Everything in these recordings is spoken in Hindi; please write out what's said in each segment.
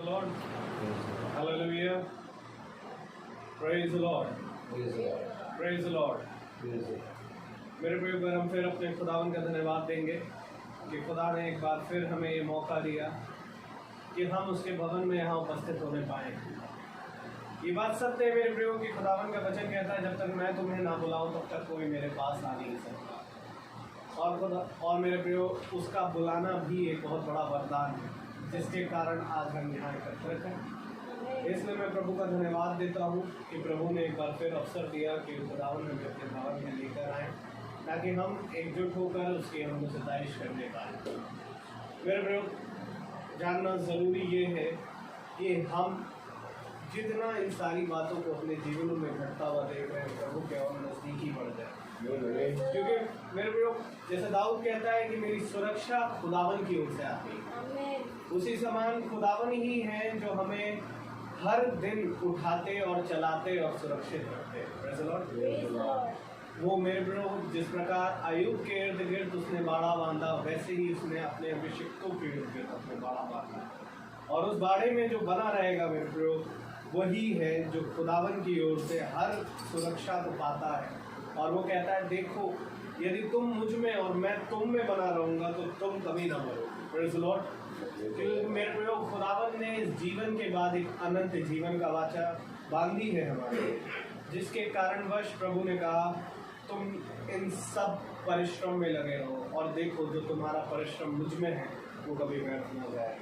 Lord. Hallelujah. Praise the Lord. Praise the Lord. मेरे प्रिय भाई, हम फिर अपने खुदावन का धन्यवाद देंगे कि खुदा ने एक बार फिर हमें ये मौका दिया कि हम उसके भवन में यहाँ उपस्थित होने पाए। ये बात सत्य है मेरे प्रियो कि खुदावन का वचन कहता है, जब तक मैं तुम्हें ना बुलाऊं तब तक कोई मेरे पास आ नहीं सकता। और मेरे प्रियो, उसका बुलाना भी एक बहुत बड़ा वरदान है, जिसके कारण आज हम यहाँ एकत्रित हैं। इसलिए मैं प्रभु का धन्यवाद देता हूँ कि प्रभु ने एक बार फिर अवसर दिया कि खुदावन हमें अपने भवन में लेकर आए, ताकि हम एकजुट होकर उसकी हम सताइश करने पाए। मेरे प्रियो, जानना ज़रूरी ये है कि हम जितना इन सारी बातों को अपने जीवनों में घटता हुआ देख रहे हैं, प्रभु के और नज़दीकी बढ़ जाए। क्योंकि मेरे प्रियो, जैसे दाऊद कहता है कि मेरी सुरक्षा खुदावन की ओर से आती है, उसी समान खुदावन ही है जो हमें हर दिन उठाते और चलाते और सुरक्षित रखते। वो मेरे प्रियो, जिस प्रकार अय्यूब के इर्द गिर्द उसने बाड़ा बांधा, वैसे ही उसने अपने अभिषिक्तों के इर्द गिर्द अपने बाड़ा बांधा, और उस बाड़े में जो बना रहेगा मेरे प्रियो, वही है जो खुदावन की ओर से हर सुरक्षा को पाता है। और वो कहता है, देखो यदि तुम मुझ में और मैं तुम में बना रहूँगा तो तुम कभी ना मरोगे। Praise the Lord. क्योंकि मेरे प्रियो, खुदावन ने इस जीवन के बाद एक अनंत जीवन का वाचा बांधी है हमारे, जिसके कारणवश प्रभु ने कहा तुम इन सब परिश्रम में लगे रहो, और देखो जो तुम्हारा परिश्रम मुझ में है वो कभी व्यर्थ न जाए।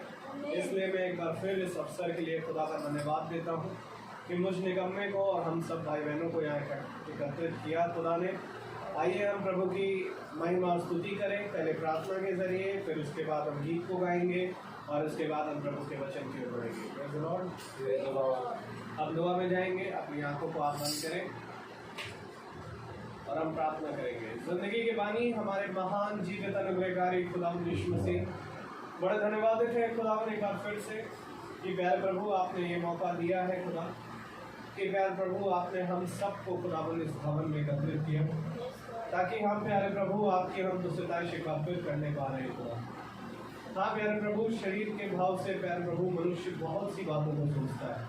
इसलिए मैं एक बार फिर इस अवसर के लिए खुदा का धन्यवाद देता हूँ कि मुझ निगम्मे को और हम सब भाई बहनों को यहाँ एकत्रित किया खुदा ने। आइए हम प्रभु की महिमा और स्तुति करें, पहले प्रार्थना के जरिए, फिर उसके बाद हम गीत को गाएंगे, और उसके बाद हम प्रभु के वचन की ओर बढ़ेंगे। Praise the Lord. अब दुआ में जाएंगे, अपनी आंखों को आप बंद करें और हम प्रार्थना करेंगे। जिंदगी के बानी हमारे महान जीवित अनुग्रहकारी खुदावंद यीशु मसीह, बड़े धन्यवादित है खुदावन एक बार फिर से कि प्यारे प्रभु आपने ये मौका दिया है खुदा, कि प्यारे प्रभु आपने हम सबको खुदावन इस भवन में एकत्रित किया, ताकि हम प्यारे प्रभु आपकी हम दुसताइश एक बार फिर करने पा रहे खुदा। हाँ प्यारे प्रभु, शरीर के भाव से प्यारे प्रभु मनुष्य बहुत सी बातों को सोचता है,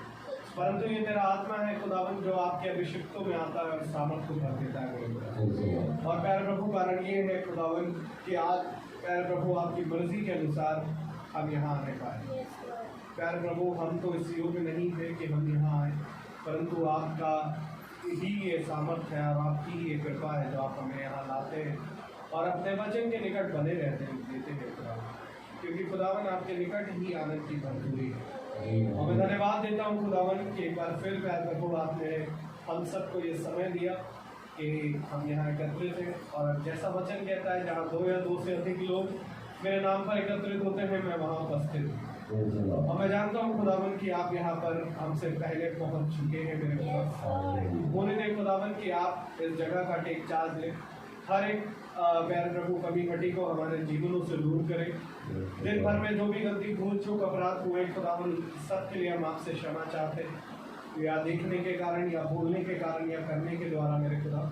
परंतु ये तेरा आत्मा है खुदावन जो आपके अभिषिक्तों में आता है और सामर्थ को भर देता है। और प्यारे प्रभु, कारण ये है खुदावन कि आज प्यारे प्रभु आपकी मर्जी के अनुसार हम यहाँ आने पाए। प्यारे प्रभु, हम तो इस योग्य नहीं थे कि हम यहाँ आए, परंतु आपका ही ये सामर्थ्य है और आपकी ही ये कृपा है जो आप हमें यहाँ लाते हैं और अपने वचन के निकट बने रहते हैं, देते हैं खुदा, क्योंकि खुदावन आपके निकट ही आनंद की भरपूरी है। और मैं धन्यवाद देता हूँ खुदावन कि एक बार फिर प्यारे प्रभु आपने हम सबको ये समय दिया कि हम यहाँ एकत्रित हैं, और जैसा वचन कहता है, जहाँ 2 या 2 से अधिक लोग मेरे नाम पर एकत्रित होते हैं, मैं वहाँ उपस्थित हूँ। और मैं जानता हूँ खुदावन कि आप यहाँ पर हमसे पहले पहुँच चुके हैं मेरे पास। बोले दे खुदावन कि आप इस जगह का टेक चार्ज लें, हर एक प्यारे प्रभु कमी घटी को हमारे जीवनों से दूर करें। दिन भर में जो भी गलती भूल चूक अपराध हुए खुदावन, सब के लिए हम आपसे क्षमा चाहते हैं, या देखने के कारण या बोलने के कारण या करने के द्वारा मेरे खुदा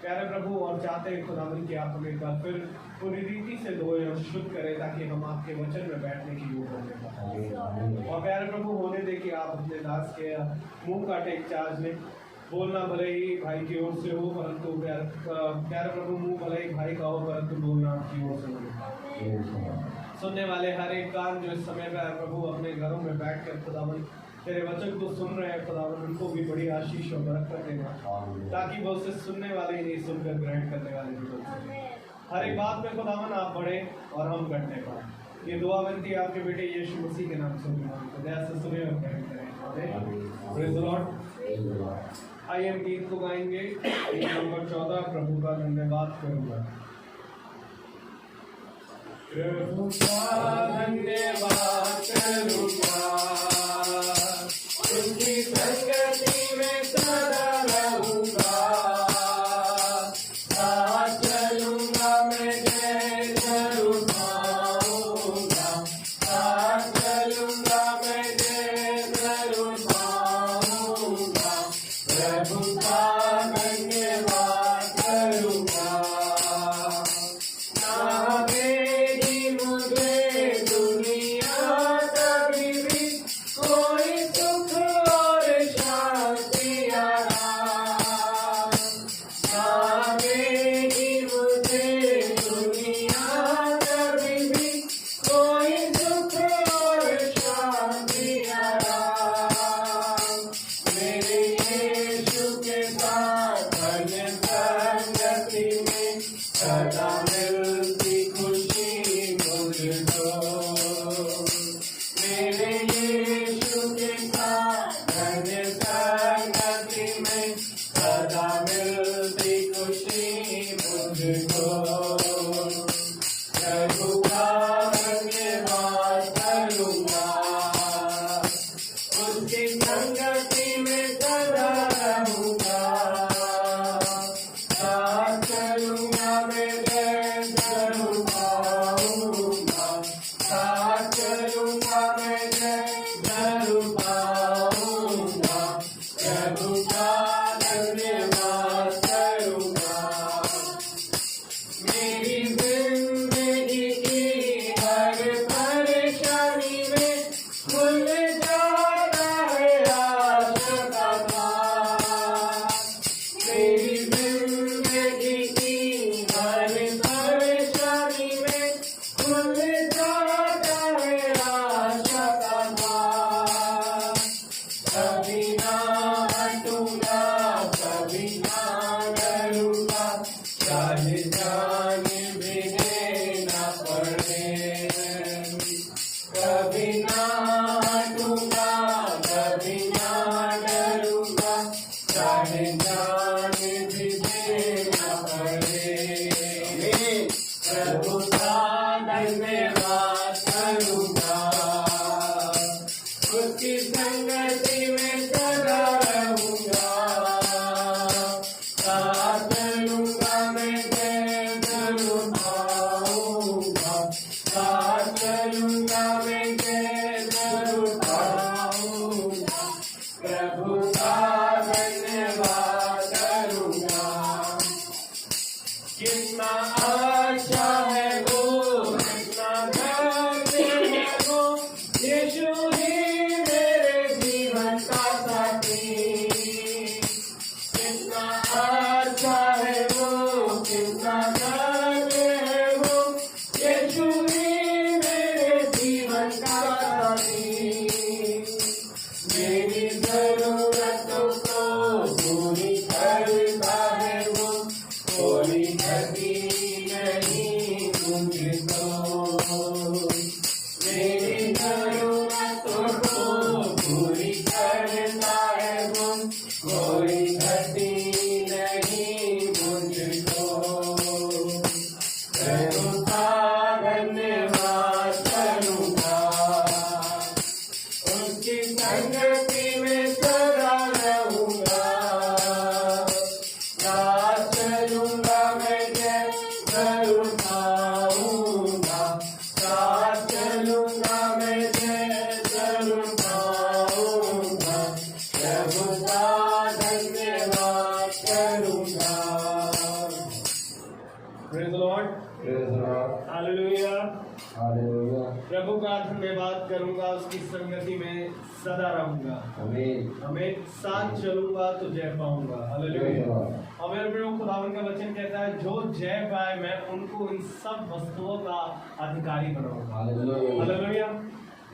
प्यारे प्रभु। और चाहते हैं खुदावन कि आप हमें एक बार फिर पूरी रीति से धोए और शुद्ध करें, ताकि हम आपके वचन में बैठने की योग्य होने पाएं। और प्यारे प्रभु, होने दे कि आप अपने दास के मुंह का टेक चार्ज लें। बोलना भले ही भाई की ओर से हो, परंतु प्यारे प्रभु मुंह भले ही भाई का हो, परंतु बोलना आपकी ओर से हो। सुनने वाले हर एक कान जो इस समय प्यारे प्रभु अपने घरों में बैठ कर खुदावन तेरे वचन को सुन रहे हैं खुदावन, उनको भी बड़ी आशीष और बरकत देना, ताकि वो उसे सुनने वाले ही नहीं, सुनकर ग्रहण करने वाले भी हो। हर एक बात में खुदावन आप बढ़े और हम घटने पाए। ये दुआ बनती है आपके बेटे यीशु मसीह के नाम से, दया से सुने और ग्रहण करें। Praise the Lord. आइए हम गीत को गाएंगे, गीत नंबर 14, प्रभु का धन्यवाद करूँगा। प्रभु का धन्यवाद करूँगा, उनकी संगति में सदा रहूँगा, साथ चलूँगा मैं, जय जरूर पाऊँगा, साथ चलूँगा मैं, जय जरूर पाऊँगा। प्रभु का धन्यवाद करूँगा, ना मेरी मुझे दुनिया कभी भी उसकी संगति में सदा रहूंगा, साथ चलूंगा मैं जय जरूर पाऊंगा, साथ चलूंगा मैं जय जरूर पाऊंगा, प्रभु का धन्यवाद करूंगा। कितना अच्छा है वो, कितना धन्य है वो, यीशु ही मेरे जीवन का साथी। कितना अच्छा है वो, कितना धन्य है वो, यीशु ही मेरे जीवन का साथी। मेरी जरूरतों को पूरी करता है वो, कोई गति नहीं मुझको। मेरी जरूरतों को पूरी करता है वो, कोई गति नहीं मुझको। प्रभु का धन्यवाद करूंगा, उसकी संगति में सदा रहूंगा, साथ चलूंगा मैं जय जरूर पाऊंगा, साथ चलूंगा मैं जय जरूर पाऊंगा, प्रभु का धन्यवाद करूंगा। Praise the Lord. Praise the Lord. Hallelujah. Hallelujah. प्रभु का धन्यवाद करूंगा, उसकी संगति में सदा रहूंगा, Amen. हमें साथ चलूंगा तो जय पाऊंगा। Praise the hallelujah. Lord. और मेरे प्रिय खुदावन का वचन कहता है, जो जय पाए मैं उनको इन सब वस्तुओं का अधिकारी बनाऊंगा। Hallelujah. हालेलुया।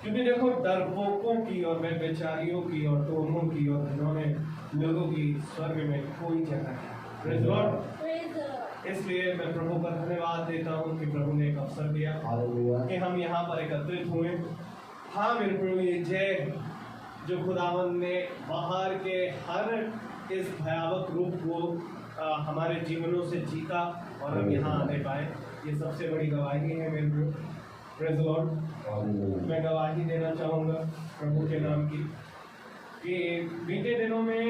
क्योंकि देखो, डरपोकों की और व्यभिचारियों की और टोनों की और घिनौने लोगों की स्वर्ग में कोई जगह नहीं। Praise the Lord. इसलिए मैं प्रभु का धन्यवाद देता हूँ कि प्रभु ने एक अवसर दिया Hallelujah. कि हम यहाँ पर एकत्रित हुए। हाँ मेरे प्रभु, ये जय जो खुदावन ने बाहर के हर इस भयावह रूप को हमारे जीवनों से जीता और हम यहाँ आने पाए, ये सबसे बड़ी गवाही है मेरे प्रभु। Praise the Lord. Hallelujah. मैं गवाही देना चाहूँगा प्रभु के नाम की कि बीते दिनों में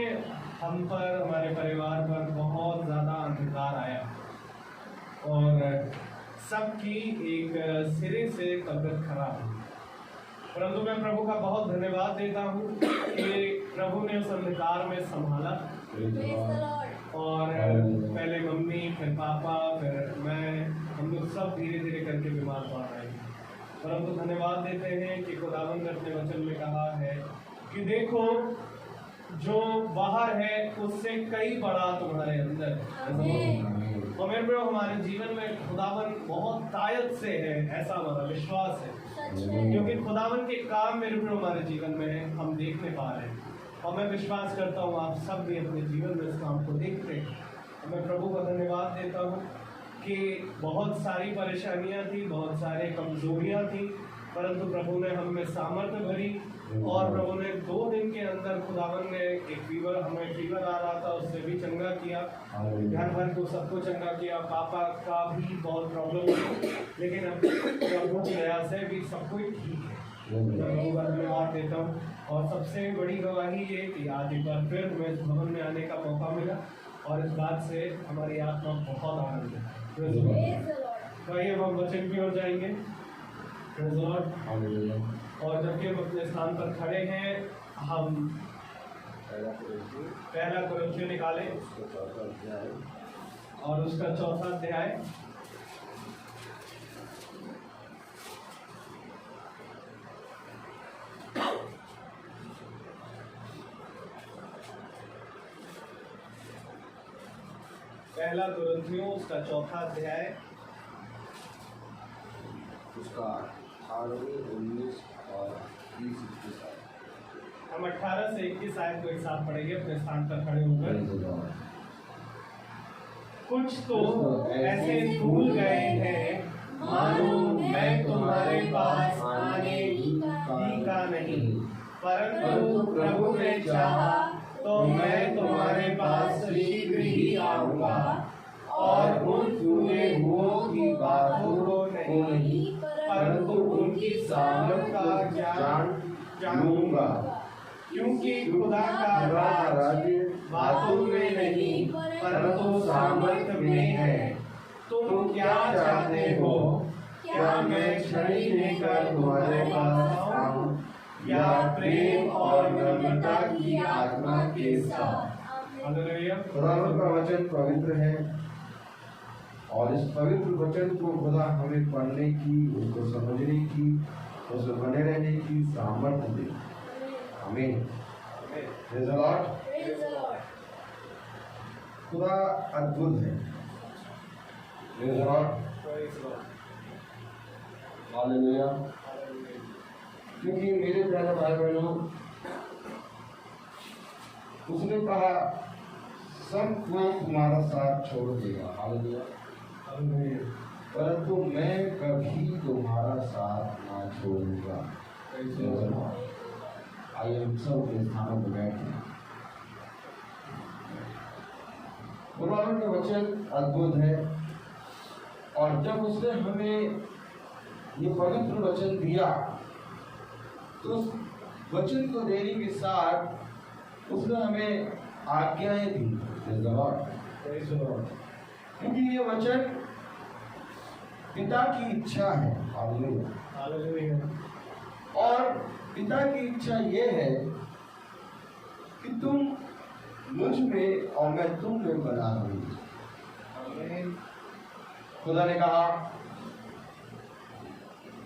हम पर, हमारे परिवार पर बहुत ज़्यादा अंधकार आया और सबकी एक सिरे से तबीयत खराब हुई। परंतु मैं प्रभु का बहुत धन्यवाद देता हूँ कि प्रभु ने उस अंधकार में संभाला Praise the Lord. और पहले मम्मी, फिर पापा, फिर मैं, हम लोग सब धीरे धीरे करके बीमार पड़ रहे हैं। परंतु धन्यवाद देते हैं कि खुदावन ने अपने वचन में कहा है कि देखो, जो बाहर है उससे कई बड़ा तुम्हारे अंदर है। और मेरे प्रियो, हमारे जीवन में खुदावन बहुत ताकत से है, ऐसा हमारा विश्वास है, क्योंकि खुदावन के काम मेरे प्रियो हमारे जीवन में हम देखने पा रहे हैं। और मैं विश्वास करता हूँ आप सब भी अपने जीवन में इस काम को देखते हैं। और मैं प्रभु का धन्यवाद देता हूँ कि बहुत सारी परेशानियाँ थी, बहुत सारे कमजोरियाँ थी, परंतु प्रभु ने हम में सामर्थ्य भरी और प्रभु ने 2 दिन के अंदर खुदावन ने एक फीवर, हमें फीवर आ रहा था, उससे भी चंगा किया, घर भर को सबको चंगा किया। पापा का भी बहुत प्रॉब्लम थी, लेकिन अब प्रभु की दया से भी सब कुछ ठीक है। मैं प्रभु का धन्यवाद देता हूँ। और सबसे बड़ी गवाही ये कि आज एक बार फिर हमें इस भवन में आने का मौका मिला और इस बात से हमारी आत्मा बहुत आनंद है। तो आइए हम वचन की ओर जाएंगे। Praise the Lord. Hallelujah. और जबकि हम अपने स्थान पर खड़े हैं, हम पहला कुरिन्थियों निकालें और उसका 4था अध्याय। पहला कुरिन्थियों उसका 4था अध्याय, उसका 18, 19 और 20 हम 18 से 21 आयत को एक साथ पढ़ेंगे अपने स्थान पर खड़े होकर। कुछ तो ऐसे भूल गए हैं मानो मैं तुम्हारे पास आने ही का नहीं, परंतु प्रभु ने चाहा तो मैं तुम्हारे पास शीघ्र ही आऊंगा और उन चुने हुओं की बातों को नहीं, परंतु उनकी सामर्थ का ज्ञान लूंगा, क्योंकि खुदा का राज्य बातों में नहीं परंतु सामर्थ्य में है। तुम क्या चाहते हो? क्या मैं छड़ी लेकर तुम्हारे पास आऊं या प्रेम और नम्रता की आत्मा के साथ? हालेलुया। खुदा का वचन पवित्र है और इस पवित्र वचन को खुदा हमें पढ़ने की, उसको समझने की, उसमें बने रहने की सामर्थ्य दे। आमीन। Praise the Lord. खुदा अद्भुत है। Praise the Lord. हालेलुया। क्योंकि मेरे प्यारे भाई बहनों, उसने कहा सब कोई तुम्हारा साथ छोड़ देगा। हालेलुया। परंतु मैं कभी तुम्हारा साथ ना छोड़ूंगा। आइए हम सब अपने स्थानों पर बैठे। खुदावंद का वचन अद्भुत है और जब उसने हमें ये पवित्र वचन दिया तो उस वचन को देने के साथ उसने हमें आज्ञाएं दी। क्योंकि ये वचन पिता की इच्छा है। हालेलुया। और पिता की इच्छा ये है कि तुम मुझ में और मैं तुम में बना रहूं। खुदा ने कहा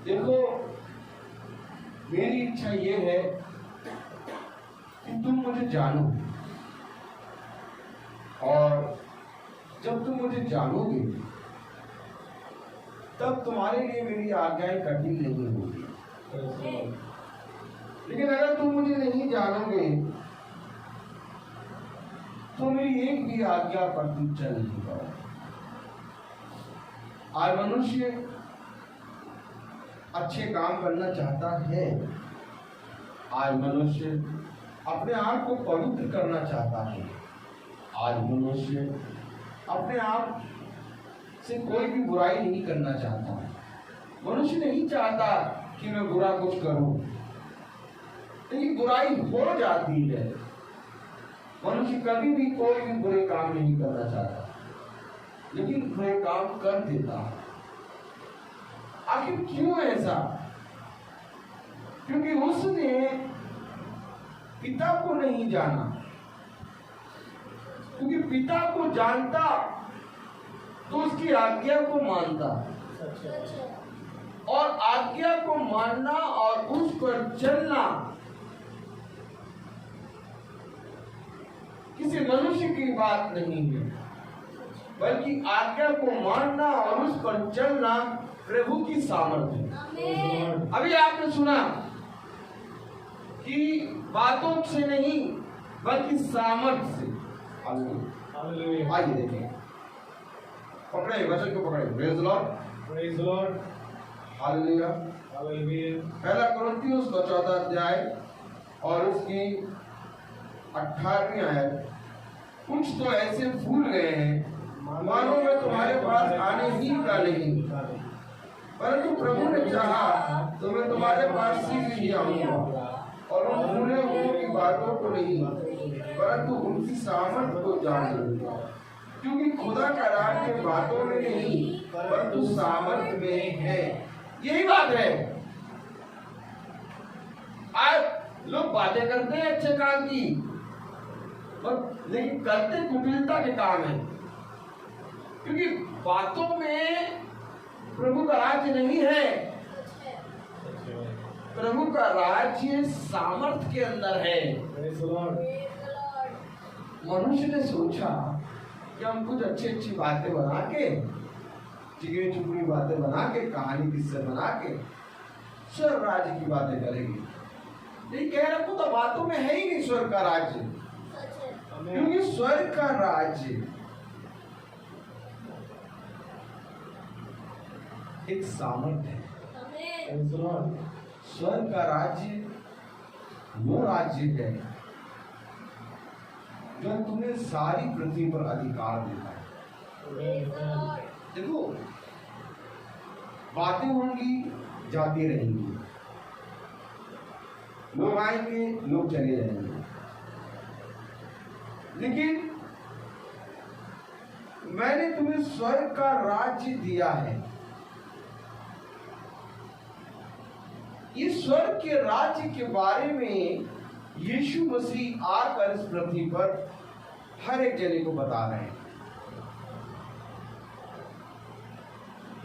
देखो मेरी इच्छा ये है कि तुम मुझे जानो और जब तुम मुझे जानोगे तब तुम्हारे लिए मेरी आज्ञाएं कठिन नहीं होगी। लेकिन अगर तुम मुझे नहीं जानोगे तो मेरी एक भी आज्ञा पर तुम चल नहीं पाओगे। आज मनुष्य अच्छे काम करना चाहता है। आज मनुष्य अपने आप को पवित्र करना चाहता है। आज मनुष्य अपने आप से कोई भी बुराई नहीं करना चाहता। मनुष्य नहीं चाहता कि मैं बुरा कुछ करूं, लेकिन बुराई हो जाती है। मनुष्य कभी भी कोई भी बुरे काम नहीं करना चाहता, लेकिन बुरे काम कर देता है। आखिर क्यों ऐसा? क्योंकि उसने पिता को नहीं जाना। क्योंकि पिता को जानता तो उसकी आज्ञा को मानता, और आज्ञा को मानना और उस पर चलना किसी मनुष्य की बात नहीं है, बल्कि आज्ञा को मानना और उस पर चलना प्रभु की सामर्थ्य है। अभी आपने सुना कि बातों से नहीं बल्कि सामर्थ्य से। आइए देखें, पकड़े वचन को पकड़े। Praise the Lord. Praise the Lord. Hallelujah. Hallelujah. पहला कुरिन्थियों का 14 अध्याय और उसकी 18वीं आयत। कुछ तो ऐसे भूल गए हैं मानो मैं तुम्हारे पास आने ही का नहीं, परंतु प्रभु ने चाहा तो मैं तुम्हारे पास शीघ्र ही आऊंगा, और उन भूले हुओं की बातों को नहीं परंतु उनकी सामर्थ को जान लूंगा। क्योंकि खुदा का राज्य बातों में नहीं परंतु सामर्थ में है। यही बात है। आज लोग बातें करते हैं अच्छे काम की, लेकिन करते कुटिलता के काम है। क्योंकि बातों में प्रभु का राज्य नहीं है। प्रभु का राज्य सामर्थ के अंदर है। मनुष्य ने सोचा कि हम कुछ अच्छी अच्छी बातें बना के, चिकनी चुपड़ी बातें बना के, कहानी किस्से बना के स्वर्ग राज्य की बातें करेंगे। लेकिन कह रहा तो बातों में है ही नहीं स्वर्ग का राज्य। क्योंकि स्वर्ग का राज्य एक सामर्थ्य है। स्वर्ग का राज्य वो राज्य है जो तुम्हें सारी पृथ्वी पर अधिकार देता है। देखो, बातें होंगी, जाती रहेंगी, लोग आएंगे, लोग चले जाएंगे, लेकिन मैंने तुम्हें स्वर्ग का राज्य दिया है। इस स्वर्ग के राज्य के बारे में यीशु मसीह आकर इस पृथ्वी पर हर एक जने को बता रहे हैं।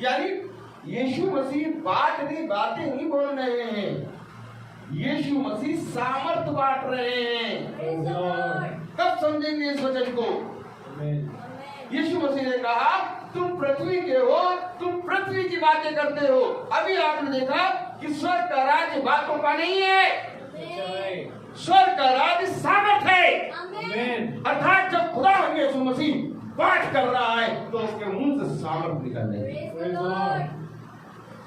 यानी यीशु मसीह बातें नहीं बोल रहे हैं, यीशु मसीह सामर्थ बांट रहे हैं। कब समझेंगे इस वचन को? यीशु मसीह ने कहा तुम पृथ्वी के हो, तुम पृथ्वी की बातें करते हो। अभी आपने देखा कि स्वर्ग का राज्य बातों का नहीं है, स्वर्ग का राज्य सामर्थ है। अर्थात जब खुदा यीशु मसीह पाठ कर रहा है तो उसके मुंह से सामर्थ निकल रही है।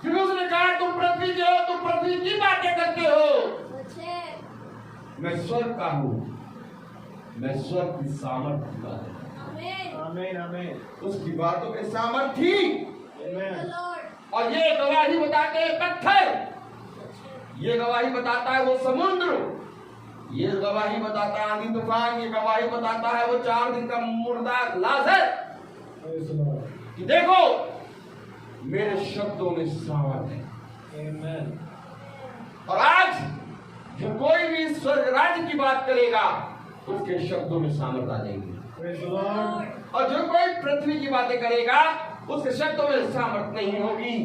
क्योंकि उसने कहा तुम पृथ्वी के हो, तुम पृथ्वी की बातें करते हो। मैं स्वर्ग का हूँ, मैं स्वर्ग की सामर्थ का हूँ। आमीन आमीन। उसकी बातों में सामर्थ थी। और ये गवाही बताते हैं पत्थर, ये गवाही बताता है वो समुद्र, ये गवाही बताता है आंधी तूफान, ये गवाही बताता है वो 4 दिन का मुर्दा लाजर कि देखो मेरे शब्दों में सामर्थ है। और आज जो कोई भी स्वर्ग राज्य की बात करेगा उसके शब्दों में सामर्थ आ जाएगी। और जो कोई पृथ्वी की बातें करेगा उसके शब्दों में सामर्थ नहीं होगी।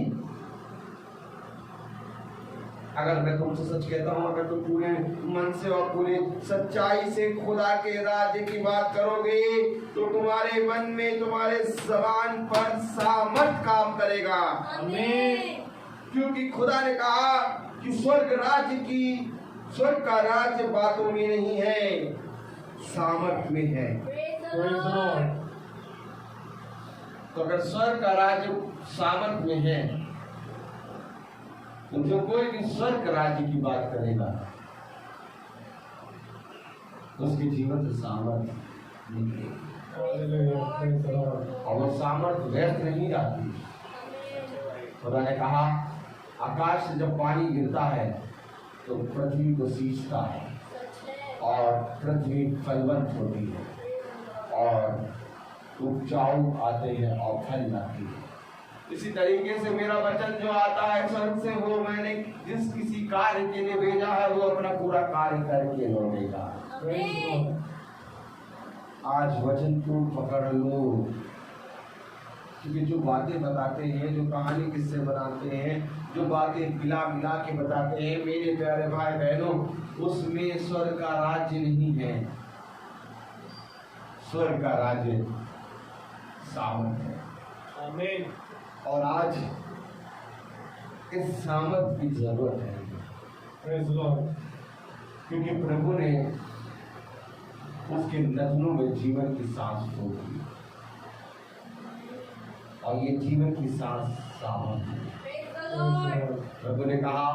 अगर मैं तुमसे सच कहता हूं, अगर तुम पूरे मन से और पूरी सच्चाई से खुदा के राज्य की बात करोगे तो तुम्हारे मन में, तुम्हारे जबान पर सामर्थ काम करेगा। आमीन। क्योंकि खुदा ने कहा कि स्वर्ग का राज्य बातों में नहीं है, सामर्थ में है। तो अगर स्वर्ग का राज्य सामर्थ में है तो जो कोई भी स्वर्ग राज्य की बात करेगा उसके जीवन से सामर्थ निकलेगा और वो सामर्थ व्यर्थ नहीं जाती। खुदा ने कहा आकाश से जब पानी गिरता है तो पृथ्वी को सींचता है और पृथ्वी फलवंत होती है और उपजाऊ आते हैं और फल लाती है। इसी तरीके से मेरा वचन जो आता है स्वर्ग से, वो मैंने जिस किसी कार्य के लिए भेजा है वो अपना पूरा कार्य करके लौटेगा। आज वचन को पकड़ लो, क्योंकि जो बातें बताते हैं, जो कहानी किस्से बनाते हैं, जो बातें मिला के बताते हैं मेरे प्यारे भाई बहनों, उसमें स्वर्ग का राज्य नहीं है। स्वर्ग का राज्य सामर्थ है। आमीन। और आज इस सामर्थ की जरूरत है, क्योंकि प्रभु ने उसके नथनों में जीवन की सांस फूंक दी और ये जीवन की सांस सामर्थ है। प्रभु ने कहा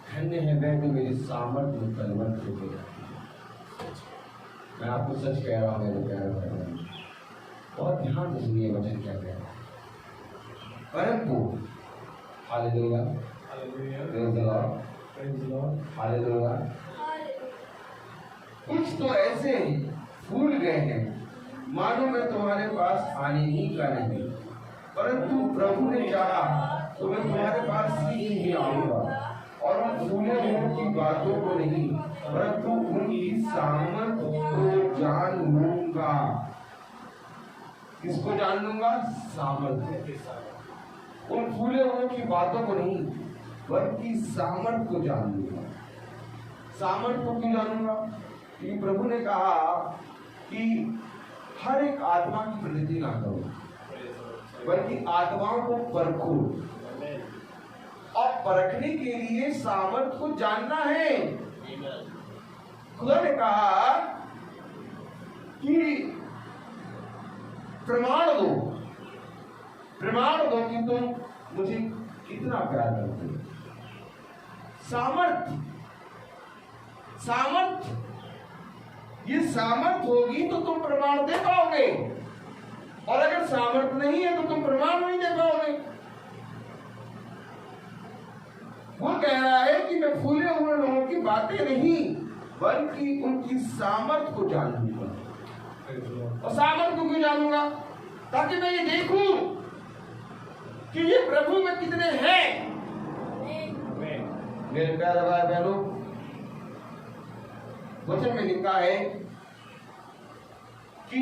धन्य है वह जो मेरी सामर्थ में कलवट होके जाती है। मैं आपको सच कह रहा हूँ मेरे प्यारे भाई, बहुत ध्यान से सुनिए वचन क्या कह रहा है। परंतु हालेलुया, हालेलुया, कुछ तो ऐसे फूल गए हैं मानो मैं तुम्हारे पास आने ही का नहीं, परंतु प्रभु ने चाहा तो मैं तुम्हारे पास ही आऊंगा और उन फूले हुओं की बातों को नहीं परंतु उनकी सामर्थ को जान लूंगा। किसको जान लूंगा? सामर्थ। उन फूले हुओं की बातों को नहीं बल्कि सामर्थ को जान लूंगा। सामर्थ को क्यों जानूंगा? क्योंकि प्रभु ने कहा कि हर एक आत्मा की प्रगति ना करो बल्कि आत्माओं को परखो, और परखने के लिए सामर्थ को जानना है। खुदा ने कहा कि प्रमाण दो कि तुम मुझे कितना प्यार करते हो। सामर्थ, ये सामर्थ होगी तो तुम प्रमाण दे पाओगे, और अगर सामर्थ नहीं है तो तुम प्रमाण नहीं दे पाओगे। वो कह रहा है कि कि मैं फूले हुए लोगों की बातें नहीं बल्कि उनकी सामर्थ को जानूंगा। और सामर्थ को क्यों जानूंगा? ताकि मैं ये देखूं कि ये प्रभु में कितने हैं। मेरे प्यारे भाई बहनों, वचन में लिखा है कि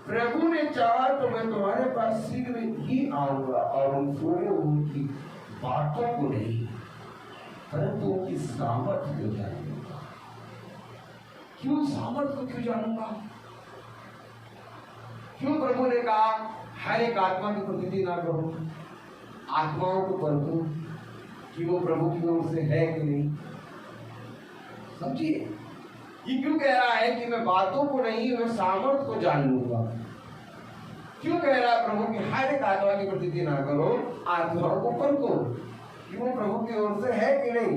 प्रभु ने चाहा तो मैं तुम्हारे पास शीघ्र ही आऊंगा और उन फूले उनकी बातों को नहीं परंतु उनकी सामर्थ्य को जानूंगा। क्यों सामर्थ्य को क्यों जानूंगा? क्यों प्रभु ने कहा हर एक आत्मा की प्रतीति ना करो, आत्माओं को परखो कि वो प्रभु की ओर से है कि नहीं। समझिए, ये क्यों कह रहा है कि मैं बातों को नहीं मैं सामर्थ्य को जान लूंगा? क्यों कह रहा है प्रभु की हर एक आत्मा की प्रतीति ना करो, आत्माओं को परखो कि वो प्रभु की ओर से है कि नहीं।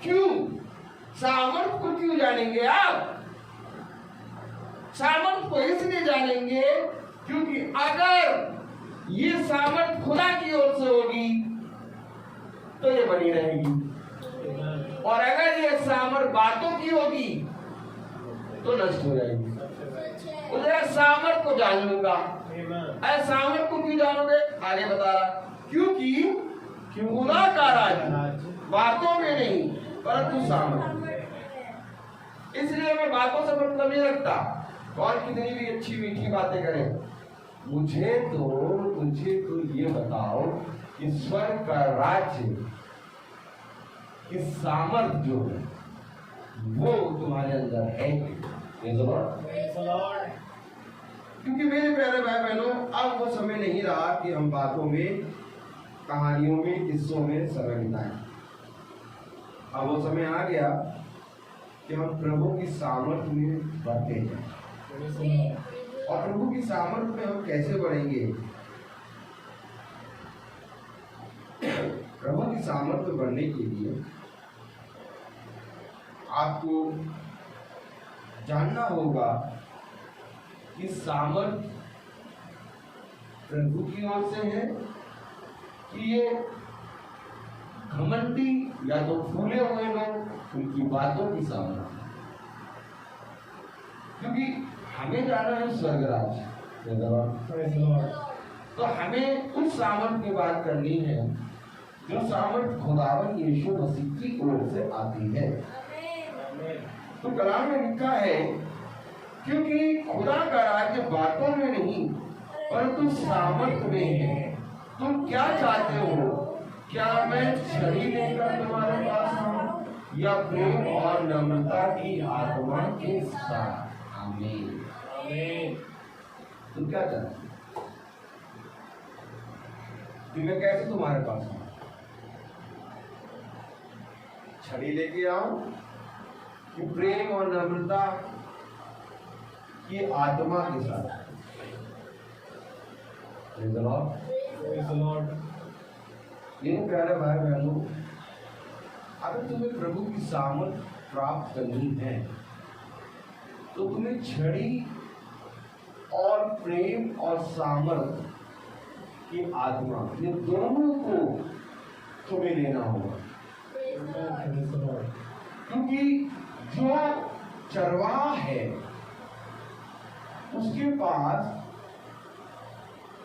क्यों? सामर्थ्य को क्यों जानेंगे आप? सामर्थ्य को इसलिए जानेंगे क्योंकि अगर ये सामर्थ्य खुदा की ओर से होगी तो ये बनी रहेगी, और अगर ये सामर्थ्य बातों की होगी तो नष्ट हो जाएगी। उधर सामर्थ्य को जान लूंगा। अरे सामर्थ्य को क्यों जानोगे? आगे बता रहा, क्योंकि खुदा का राज बातों में नहीं परंतु सामर्थ्य। इसलिए मैं बातों से मतलब नहीं रखता। कौन कितनी भी अच्छी मीठी बातें करे, मुझे तो ये बताओ कि स्वर्ग का राज्य की सामर्थ्य जो है वो तुम्हारे अंदर है। क्योंकि मेरे प्यारे भाई बहनों, अब वो समय नहीं रहा कि हम बातों में, कहानियों में, किस्सों में समय बिताएं। अब वो समय आ गया कि हम प्रभु की सामर्थ्य में बढ़ते जाएं। और प्रभु की सामर्थ्य में हम कैसे बढ़ेंगे? प्रभु की सामर्थ्य बढ़ने के लिए आपको जानना होगा कि सामर्थ्य प्रभु की ओर से है कि ये घमंडी या तो फूले हुए लोग उनकी बातों की सामर्थ्य। क्योंकि हमें जाना है स्वर्ग राज्य, तो हमें उस सामर्थ्य की बात करनी है जो सामर्थ्य खुदावन यीशु मसीह की ओर से आती है। तो कलाम में लिखा है क्योंकि खुदा का राज्य बातों में नहीं परंतु सामर्थ्य में है। तुम क्या चाहते हो? क्या मैं छड़ी लेकर तुम्हारे पास आऊं या प्रेम और नम्रता की आत्मा के साथ? आमीन। तुम क्या चाहते हो कि मैं कैसे तुम्हारे पास आऊं? छड़ी लेके आऊं कि प्रेम और नम्रता की आत्मा के साथ? ये प्यारे भाई बहनों, अगर तुम्हें प्रभु की सामर्थ प्राप्त करनी है तो तुम्हें छड़ी और प्रेम और सामर्थ की आत्मा, ये दोनों को तुम्हें लेना होगा। क्योंकि जो चरवाहा है उसके पास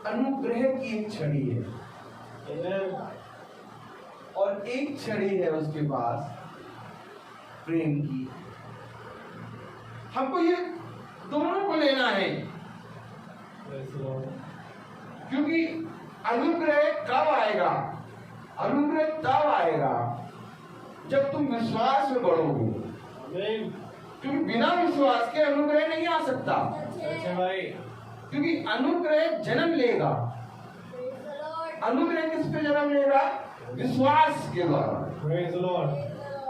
अनुग्रह की एक छड़ी है और एक छड़ी है उसके पास प्रेम की। हमको ये दोनों को लेना है, क्योंकि अनुग्रह कब आएगा? अनुग्रह तब आएगा जब तुम विश्वास में बढ़ोगे। क्योंकि बिना विश्वास के अनुग्रह नहीं आ सकता। क्योंकि अनुग्रह जन्म लेगा। अनुग्रह किस पे जन्म लेगा? विश्वास के द्वारा।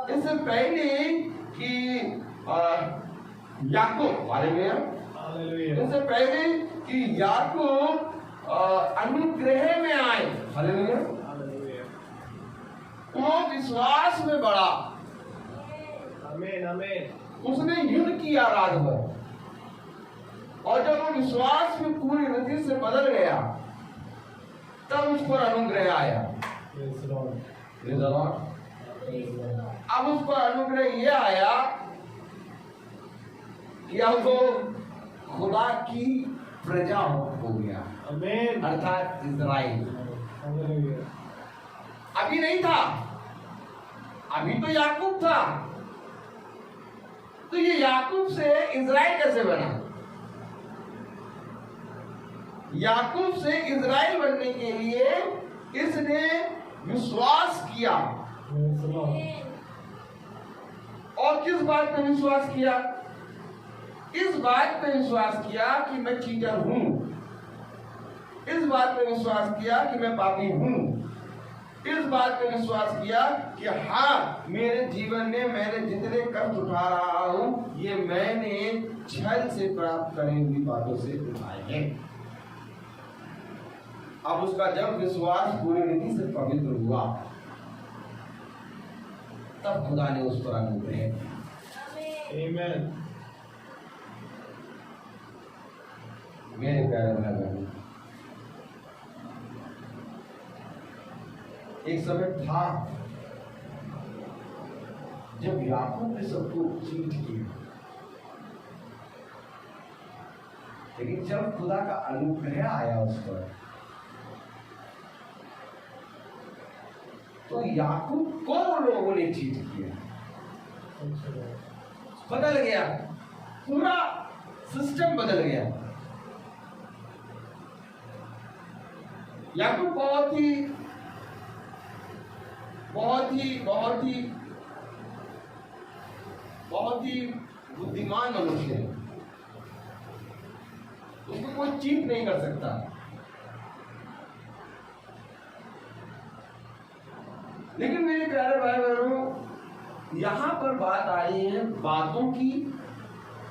इससे पहले कि याकूब, इससे पहले कि याकूब अनुग्रह में आए, वो विश्वास में बढ़ा। उसने युद्ध किया रात भर, और जब वो विश्वास में पूरी रीति से बदल गया तब उस पर अनुग्रह आया। Praise the Lord. Praise the Lord. अब उसको अनुग्रह ये आया कि अब वो खुदा की प्रजा हो गया, Amen. अर्थात इज़राइल। Hallelujah. अभी नहीं था, अभी तो याकूब था। तो ये याकूब से इज़राइल कैसे बना? याकूब से इज़राइल बनने के लिए इसने विश्वास किया। Praise the Lord. और किस बात पे विश्वास किया? इस बात पे विश्वास किया कि मैं चीटर हूं, इस बात पे विश्वास किया कि मैं पापी हूं, इस बात पे विश्वास किया कि हाँ, मेरे जीवन में मैंने जितने कष्ट उठा रहा हूं ये मैंने छल से प्राप्त करी हुई बातों से उठाए हैं। अब उसका जब विश्वास पूरी रीति से पवित्र हुआ तब खुदा ने उस पर अनुग्रह किया। Amen. मेरे प्यारे भाई बहन, एक समय था जब याकूब ने सबको चीट किया, लेकिन जब खुदा का अनुग्रह आया उस पर, तो याकूब को लोगों ने चीट किया, बदल गया, पूरा सिस्टम बदल गया। याकूब बहुत ही बुद्धिमान मनुष्य है, उसको कोई चीट नहीं कर सकता। लेकिन मेरे प्यारे भाई बहनों, यहां पर बात आई है बातों की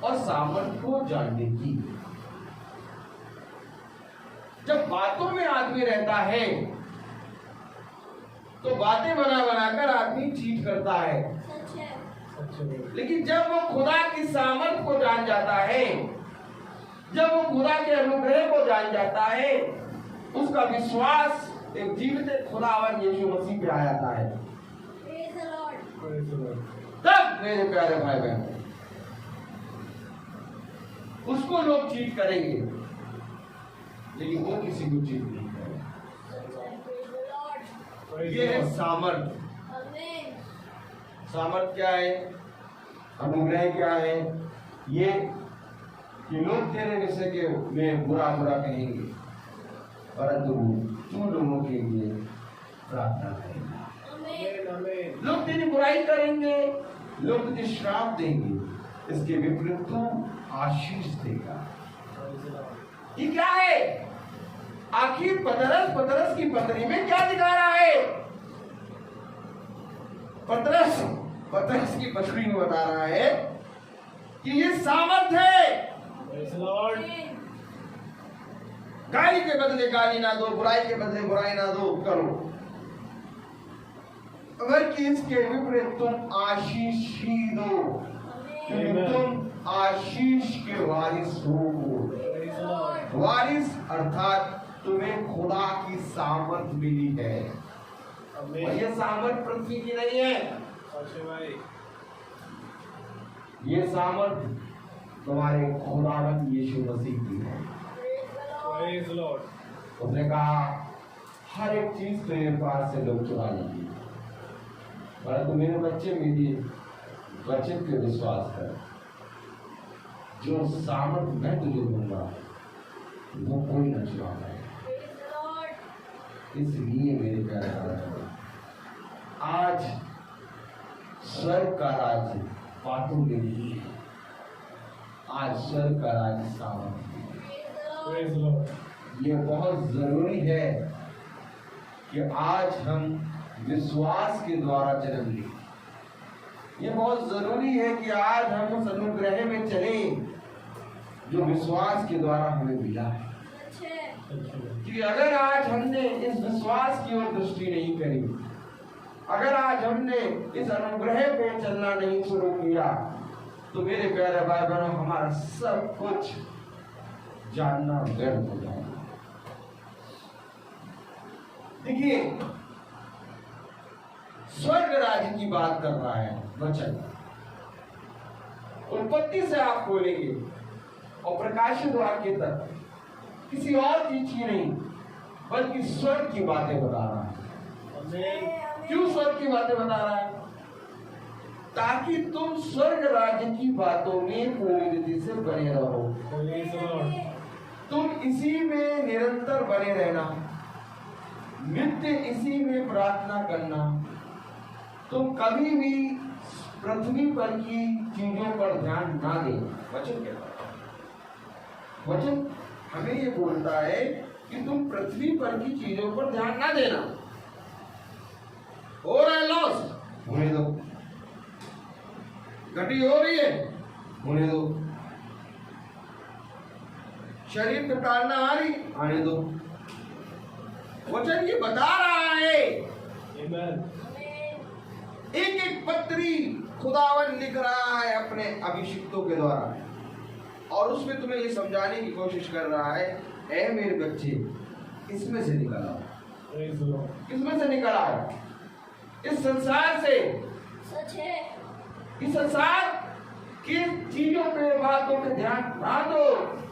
और सामर्थ्य को जानने की। जब बातों में आदमी रहता है तो बातें बना बनाकर आदमी चीट करता है, लेकिन जब वो खुदा की सामर्थ को जान जाता है, जब वो खुदा के अनुग्रह को जान जाता है, उसका विश्वास एक जीवित खुदावन यीशु मसीह पे आ जाता है, तब मेरे प्यारे भाई बहन उसको लोग चीट करेंगे, लेकिन वो किसी को चीट नहीं करेगा। ये है सामर्थ। सामर्थ क्या है? अनुग्रह क्या है? ये कि लोग तेरे विषय के में बुरा बुरा कहेंगे, परंतु तू लोगों के लिए प्रार्थना करेगा। लोग तेरी बुराई करेंगे, लोग तुझे श्राप देंगे, इसके विपरीत तू आशीष देगा। ये क्या है? आखिर पतरस की पत्री में क्या दिखा रहा है? पतरस की पत्री में बता रहा है कि ये सामर्थ है। गाली के बदले गाली ना दो, बुराई के बदले बुराई ना दो, करो, अगर कि इसके विपरीत तुम आशीष ही दो, क्योंकि तुम आशीष के वारिस हो। वारिस अर्थात तुम्हें खुदा की सामर्थ मिली है, और ये सामर्थ पृथ्वी की नहीं है, ये सामर्थ तुम्हारे खुदावंत यीशु मसीह की है। उसने कहा हर एक चीज मेरे पास से लोग चुरा लेंगे, परंतु मेरे बच्चे मेरी वचन पे विश्वास कर, जो सामर्थ मैं तुझे दूंगा वो कोई न चुरा पाएगा। इसलिए मेरे प्यारे भाई, आज स्वर्ग का राज बातों में नहीं है, आज स्वर्ग का राज सामर्थ है। ये बहुत जरूरी है कि आज हम विश्वास के द्वारा जन्म लें। ये बहुत जरूरी है कि आज हम उस अनुग्रह में चलें जो विश्वास के द्वारा हमें मिला है। कि अगर आज हमने इस विश्वास की ओर दृष्टि नहीं करी, अगर आज हमने इस अनुग्रह पे चलना नहीं शुरू किया, तो मेरे प्यारे भाई बहनों, हमारा सब कुछ जानना व्यर्थ हो जाएगा। देखिए, स्वर्ग राज्य की बात कर रहा है वचन। उत्पत्ति से आप खोलेंगे और प्रकाशित वाक्य तक किसी और चीज की नहीं बल्कि स्वर्ग की बातें बता रहा है। क्यों स्वर्ग की बातें बता रहा है? ताकि तुम स्वर्ग राज्य की बातों में पूरी रीति से बने रहो। तुम इसी में निरंतर बने रहना, नित्य इसी में प्रार्थना करना। तुम कभी भी पृथ्वी पर की चीजों पर ध्यान ना दें। वचन कहता है, वचन हमें ये बोलता है कि तुम पृथ्वी पर की चीजों पर ध्यान ना देना। हो रहा है लॉस, होने दो। घटी हो रही है, होने दो। शरीर पे टालना आ रही, आने दो। वचन ये बता रहा है। एक एक पत्री खुदावन लिख रहा है अपने अभिषिक्तों के द्वारा, और उसमें तुम्हें ये समझाने की कोशिश कर रहा है, ऐ मेरे बच्चे, इसमें से निकल आओ। किसमें से निकल आओ? इस संसार से। सच है। इस संसार की चीजों पे, बातों पे ध्यान ना दो,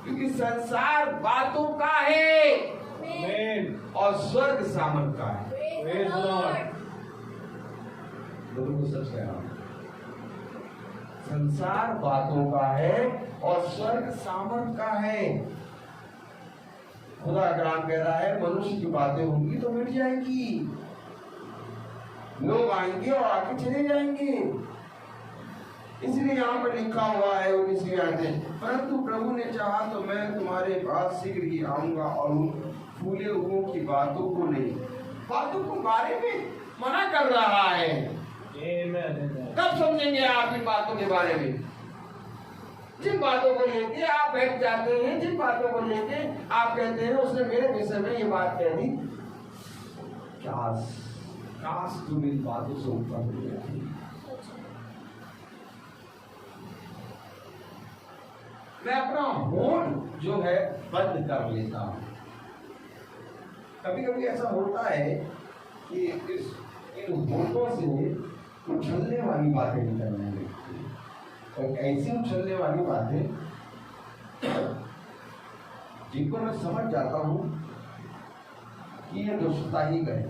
क्योंकि संसार बातों का है और स्वर्ग सामन का है। लोगों को सच कह रहा हूं, संसार बातों का है और स्वर्ग सामन का है। खुदा कलाम कह रहा है, मनुष्य की बातें होंगी तो मिट जाएंगी, लोग आएंगे और आके चले जाएंगे। इसलिए यहाँ पर लिखा हुआ है 19वीं आयत, परंतु प्रभु ने चाहा तो मैं तुम्हारे पास शीघ्र ही आऊंगा और उन फूले हुओं की बातों को नहीं, बातों को बारे में मना कर रहा है। कब समझेंगे आप इन बातों के बारे में? जिन बातों को लेके आप बैठ जाते हैं, जिन बातों को लेके आप कहते हैं उसने मेरे विषय में ये बात कह दी, काश तुम इन बातों से ऊपर हो जाती। मैं अपना होठ जो है बंद कर लेता हूं। कभी कभी ऐसा होता है कि इन होठों से उछलने वाली बातें निकलने लगती हैं, और ऐसी उछलने वाली बातें जिनको मैं समझ जाता हूं कि ये दुष्टता ही कहे,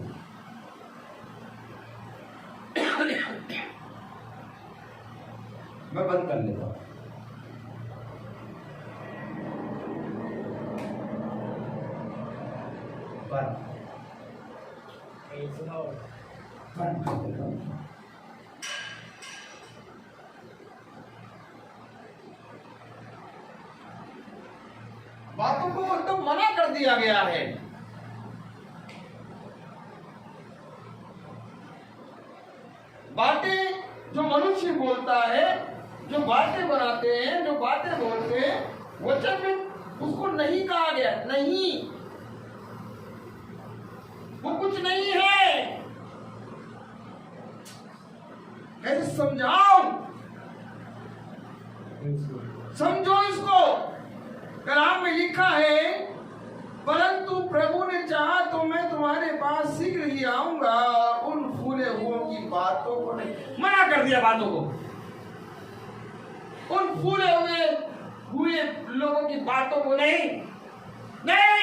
मैं बंद कर लेता हूं। बातों को एकदम मना कर दिया गया है। बातें जो मनुष्य बोलता है, जो बातें बनाते हैं, जो बातें बोलते हैं, वचन में उसको नहीं कहा गया, नहीं, वो कुछ नहीं है। कैसे समझाओ? समझो इसको। कलाम में लिखा है, परंतु प्रभु ने चाहा तो मैं तुम्हारे पास शीघ्र ही आऊंगा और उन फूले हुओं की बातों को नहीं, मना कर दिया बातों को। उन फूले हुए लोगों की बातों को नहीं, नहीं।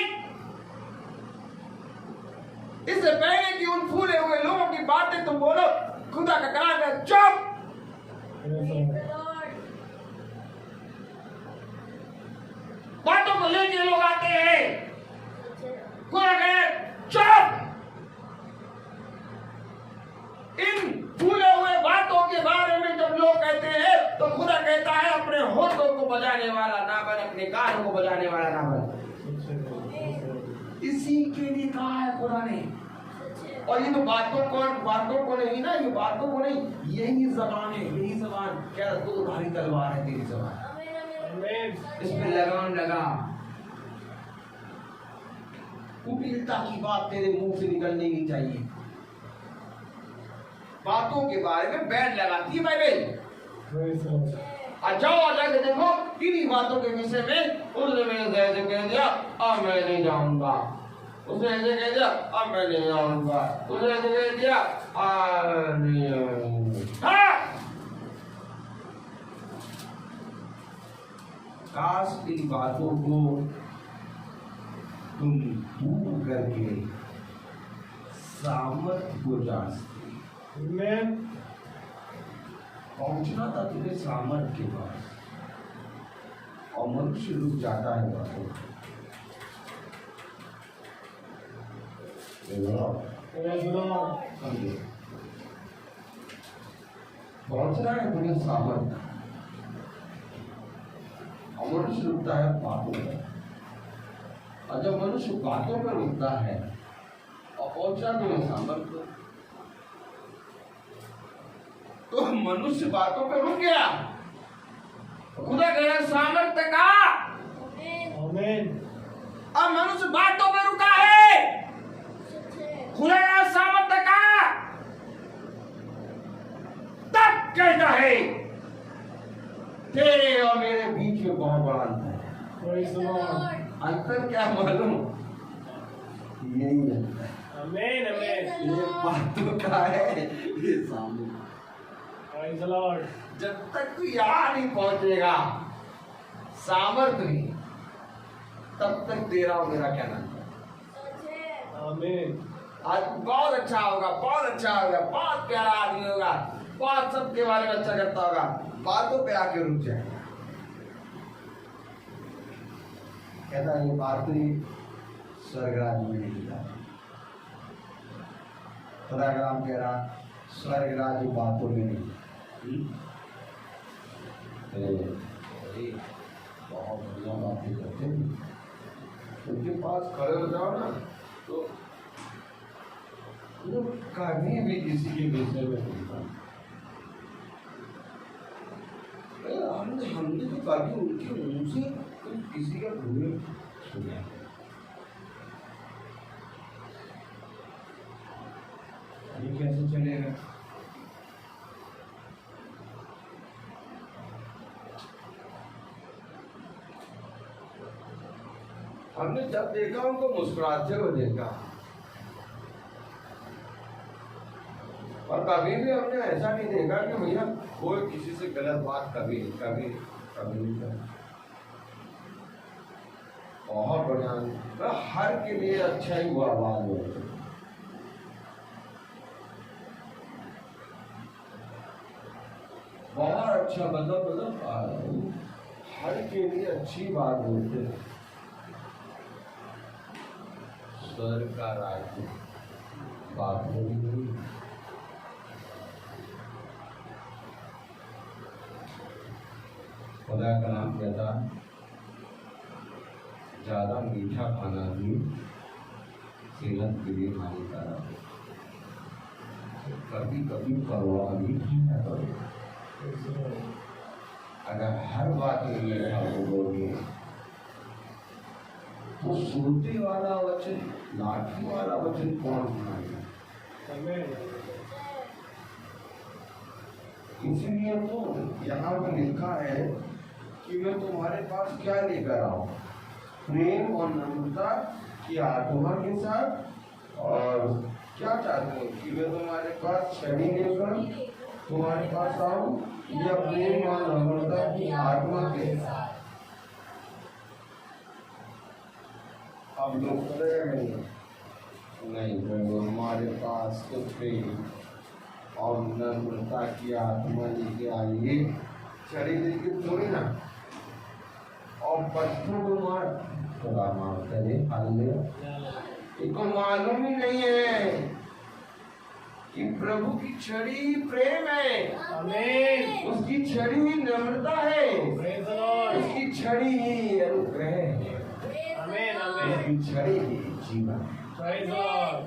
इससे पहले कि उन फूले हुए लोगों की बातें तुम बोलो, खुदा का कलाम है, चुप। बातों को लेके लोग आते हैं, खुदा कहे चुप। इन फूले हुए बातों के बारे में जब लोग कहते हैं तो खुदा कहता है, अपने होठों को बजाने वाला ना बन, अपने कानों को बजाने वाला ना बन। इसी के लिए कहा है खुदा ने। और ये तो बातों को नहीं ना, ये बातों को नहीं, यही जबान है, यही जबान। क्या तो भारी तलवार है तेरी जबान, इसमें लगाम लगा। कुटिलता की बात तेरे मुंह से निकलनी नहीं चाहिए। बातों के बारे में बैन लगाती है बाइबल। जाओ जाके देखो, किन्हीं बातों के विषय में उसने मेरे जैसे कह दिया, अब मैं नहीं जाऊंगा। उसने ऐसे कह दिया अब मैं नहीं आऊंगा, उसने ऐसे कह दिया नहीं आऊंगा। काश इन बातों को तुम दूर करके सामर्थ्य को जांचते। मैं पहुंचना था तुम्हें सामर्थ्य के पास, और मनुष्य रुक जाता है बातों में। पहुंचना है तुम्हें सामर्थ्य, और मनुष्य रुकता है बातों पर। और जब मनुष्य बातों पर रुकता है और पहुंचना तुम्हें सामर्थ्य, तो मनुष्य बातों पर रुक गया, खुदा गया सामर्थ्य का। अब मनुष्य बातों पर रुका है, खुदा गया सामर्थ्य का। तब कहता है तेरे और मेरे बीच में बहुत बड़ा अंतर है। अंतर क्या मालूम? यही अंतर है। आमीन आमीन। ये बातों का है, ये सामने। Praise the Lord. जब तक तू यहाँ नहीं पहुंचेगा सामर्थ्य नहीं, तब तक तेरा और मेरा क्या नाम है? आमीन। आज बहुत अच्छा होगा, बहुत अच्छा होगा, बहुत प्यारा आदमी होगा, बहुत सबके बारे में अच्छा करता होगा, बातों पे आके रुक जाए। कहता है ये बातें स्वर्गराज में नहीं जा। खुदा का नाम कह रहा स्वर्गराज बातों में नहीं। बहुत बढ़िया बातें करते हैं, उनके पास खड़े हो जाओ ना तो कभी भी किसी के विषय में नहीं। हमने तो कभी उनके मुंह से किसी का बुरे सुना। ये कैसे चलेगा? हमने जब देखा उनको मुस्कुराते हुए देखा, और कभी भी हमने ऐसा नहीं देखा कि भैया कोई किसी से गलत बात कभी कभी कभी नहीं करा। बहुत बढ़िया, हर के लिए अच्छा ही हुआ आवाज हो। बहुत अच्छा, मतलब हर के लिए अच्छी बात बोलते हैं। स्वर्ग का राज्य बात नहीं। खुदा का नाम कहता ज्यादा मीठा खाना भी सेहत के लिए हानिकारक है। कभी कभी परवाह भी खाया करो। अगर हर बात में मीठा बोलोगे तो सुनते वाला वचन, लाठी वाला वचन कौन सुनाएगा? इसलिए तो यहाँ पर लिखा है कि मैं तुम्हारे पास क्या लेकर आऊं? प्रेम और नम्रता की आत्मा के साथ। और क्या चाहते हो कि मैं तुम्हारे पास छड़ी लेकर तुम्हारे पास आऊं, या प्रेम और नम्रता की आत्मा के साथ? अब लोग नहीं प्रभु, हमारे पास तो प्रेम और नम्रता की आत्मा लेके आइए, छड़ी लेके थोड़ी ना। और पत्थरों को मार थोड़ा मारते हैं, इनको मालूम ही नहीं है कि प्रभु की छड़ी प्रेम है। आमीन। उसकी छड़ी ही नम्रता है, उसकी छड़ी ही अनुग्रह है, आमीन आमीन। उसकी छड़ी ही जीवन। Praise the Lord.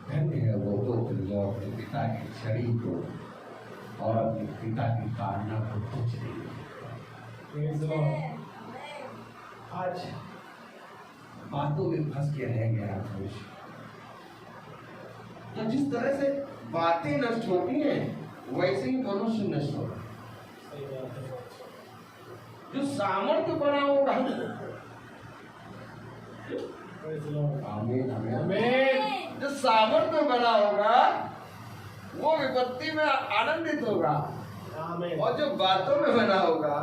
धन्य है वो तो जो अपने पिता की छड़ी को और अपने पिता की ताड़ना को कुछ नहीं। Praise the Lord. आज बातों में फंस के रह गया मनुष्य। तो जिस तरह से बातें नष्ट होती हैं, वैसे ही मनुष्य नष्ट होता है। जो सामर्थ्य बना होगा, आमीन आमीन, जो सामर्थ्य बना होगा वो विपत्ति में आनंदित होगा, और जो बातों में बना होगा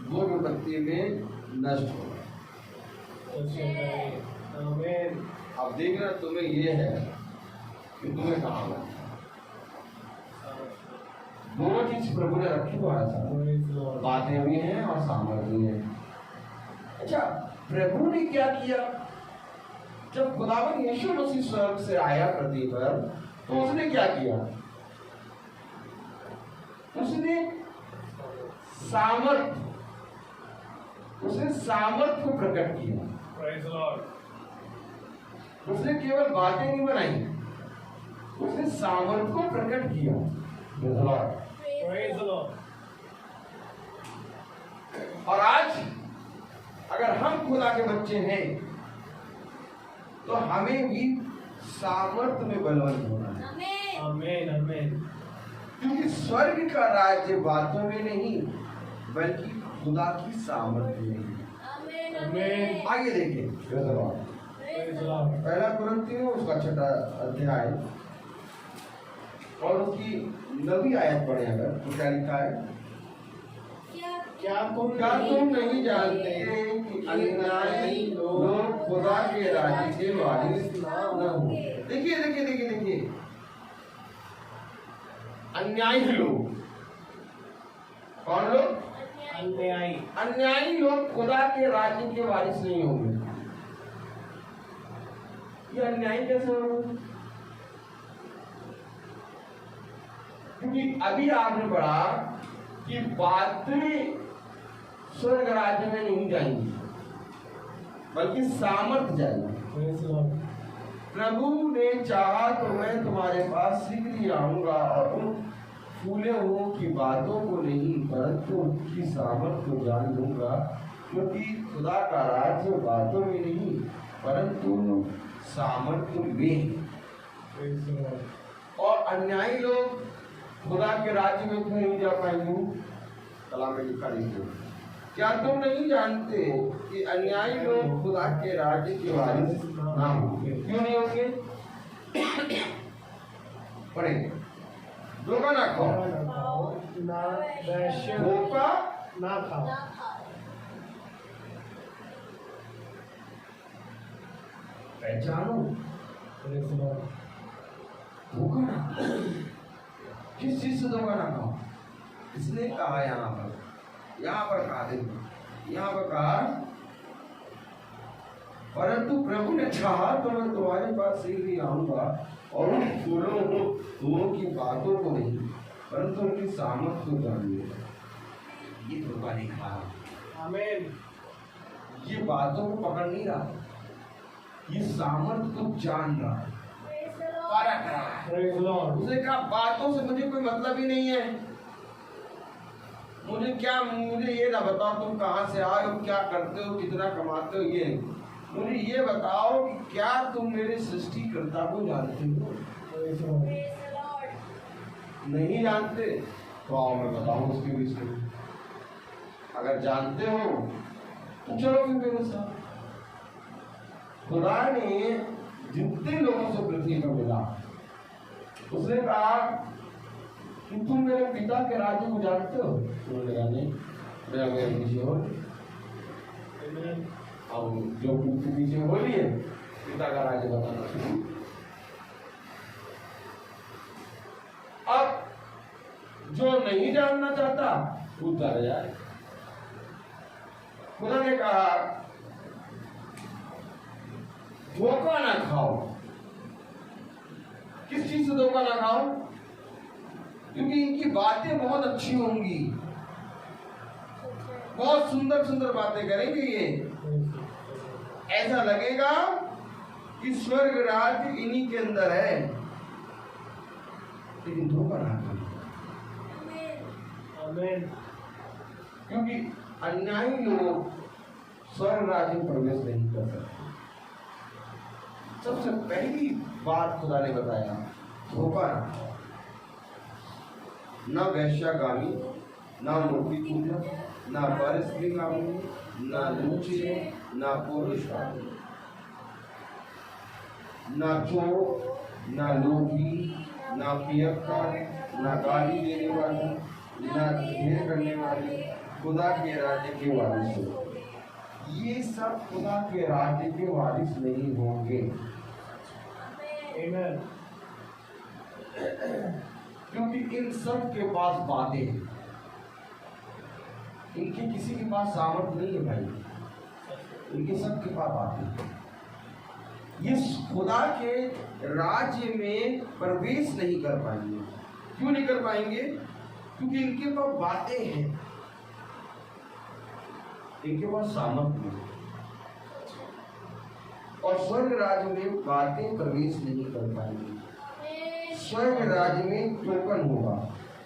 वो विपत्ति में नष्ट होगा। अब देखना तुम्हें ये है कि तुम्हें कहाँ होगा। दोनों चीज प्रभु ने रखी हुआ है, बातें भी हैं और सामर्थ्य भी है। अच्छा, प्रभु ने क्या किया? जब खुदावन यीशु मसीह स्वर्ग से आया पृथ्वी पर, तो उसने क्या किया? उसने सामर्थ को प्रकट किया। उसने केवल बातें नहीं बनाई, उसने सामर्थ को प्रकट किया। और आज अगर हम खुदा के बच्चे हैं तो हमें भी सामर्थ्य में बलवान होना है। आमीन आमीन। क्योंकि स्वर्ग का राज्य बातों में नहीं बल्कि खुदा की सामर्थ्य में है। आगे देखिए पहला कुरिन्थियों उसका 6वां अध्याय और उसकी 9वीं आयत पढ़े अगर तो क्या लिखा है? क्या तुम नहीं जानते कि अन्यायी लोग खुदा के राज्य के वारिस न हो। देखिए अन्यायी लोग, कौन लोग? अन्यायी लोग खुदा के राज्य के वारिस नहीं होंगे। ये अन्यायी कैसे होंगे? क्योंकि अभी आपने पढ़ा कि बातें स्वर्ग राज्य में नहीं जाएंगी बल्कि सामर्थ जाएगी। प्रभु ने चाहा तो मैं तुम्हारे पास शीघ्र ही आऊंगा और उन फूले हुओं की बातों को नहीं परंतु उनकी सामर्थ को जान लूंगा, क्योंकि खुदा का राज्य बातों में नहीं परंतु सामर्थ्य में। और अन्यायी लोग खुदा के राज्य में क्यों नहीं जा पाएंगे? कलाम में लिखा लिखो, क्या तुम नहीं जानते कि अन्यायी लोग खुदा के राज्य के वारिस ना होंगे? क्यों नहीं होंगे? पढ़ेंगे। धोखा ना खाओ, धोखा ना खाओ, पहचानो, धोखा ना खाओ। किस चीज से धोखा ना खाओ? इसने कहा यहाँ पर कहा, देखो यहाँ पर कहा, परंतु प्रभु ने चाहा तो मैं तुम्हारे पास शीघ्र ही आऊंगा और उन फूलों की बातों को नहीं परंतु उनकी सामर्थ को जानूंगा। ये धोखा नहीं खा, आमीन। ये बातों को पकड़ नहीं रहा, ये सामर्थ को जान रहा, परख रहा। उसने कहा बातों से मुझे कोई मतलब ही नहीं है, मुझे ये ना बताओ तुम कहाँ से आए हो, क्या करते हो, कितना कमाते हो, ये मुझे ये बताओ कि क्या तुम मेरे सृष्टिकर्ता को जानते हो? नहीं जानते तो आओ मैं बताऊं उसके विषय में। अगर जानते हो तो चलो फिर मेरे साथ। खुदा ने जितने लोगों से पृथ्वी पर मिला उसने कहा कि तुम मेरे पिता के राज्य को जानते हो? उन्होंने कहा नहीं, मेरे पीछे हो। अब जो पीछे बोलिए पिता का राज्य बताना शुरू। अब जो नहीं जानना चाहता उतर जाए। खुदा ने कहा धोखा ना खाओ। किस चीज से धोखा ना खाओ? क्योंकि इनकी बातें बहुत अच्छी होंगी, बहुत सुंदर सुंदर बातें करेंगे। ये ऐसा लगेगा कि स्वर्ग राज्य इन्हीं के अंदर है, लेकिन धोखा ना खाओ। क्योंकि अन्यायी लोग स्वर्ग राज्य में प्रवेश नहीं कर सकते। सबसे पहली बात खुदा ने बताया धोखा ना खाओ, न वैश्यागामी, ना मूर्ति पूजा, ना परस्त्रीकामी, ना लूचे, ना पुरुषवादी, ना चोर, ना लोभी, ना पियक्कर, ना गाली देने वाले, ना घेर करने वाले खुदा के राज्य के वारिस हो। ये सब खुदा के राज्य के वारिस नहीं होंगे। Amen. क्योंकि इन सब के पास बातें हैं, इनके किसी के पास सामर्थ नहीं है भाई, इनके सब के पास बातें हैं। ये खुदा के राज्य में प्रवेश नहीं कर पाएंगे। क्यों नहीं कर पाएंगे? क्योंकि इनके पास बातें हैं, इनके पास सामर्थ नहीं। और स्वर्ग राज्य में बातें प्रवेश नहीं कर पाएंगी। स्वर्ग राज्य में टोकन होगा,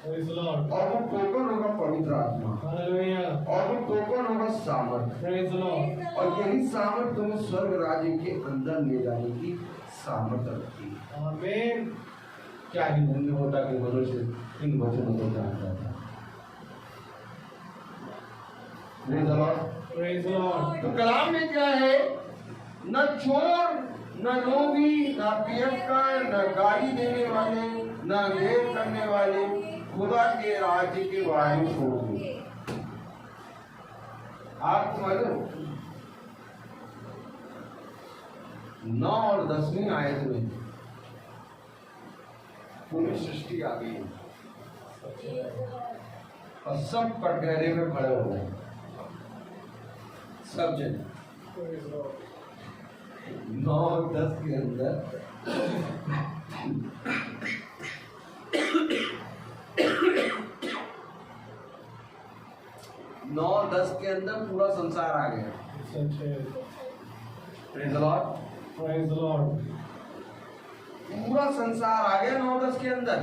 और वो टोकन होगा पवित्र आत्मा, और वो टोकन होगा सामर्थ, और यही सामर्थ तुम्हें स्वर्ग राज्य के अंदर ले जाने की सामर्थ रखती है। आमीन। क्या ही धन्य होता कि मनुष्य इन वचनों को जानता था। तो कलाम में क्या है? न चोर, न लोभी, न पियक्कर, न गाली देने वाले, न घेर करने वाले खुदा के राज्य के वारिस होंगे। आप मालूम 9 और 10वीं आयत में पूरी सृष्टि आ गई और सब कटघरे में खड़े हो गए, सब जन। 9 और 10 के अंदर के अंदर पूरा संसार आ गया। Praise the Lord. Praise the Lord. पूरा संसार आ गया 9-10 के अंदर।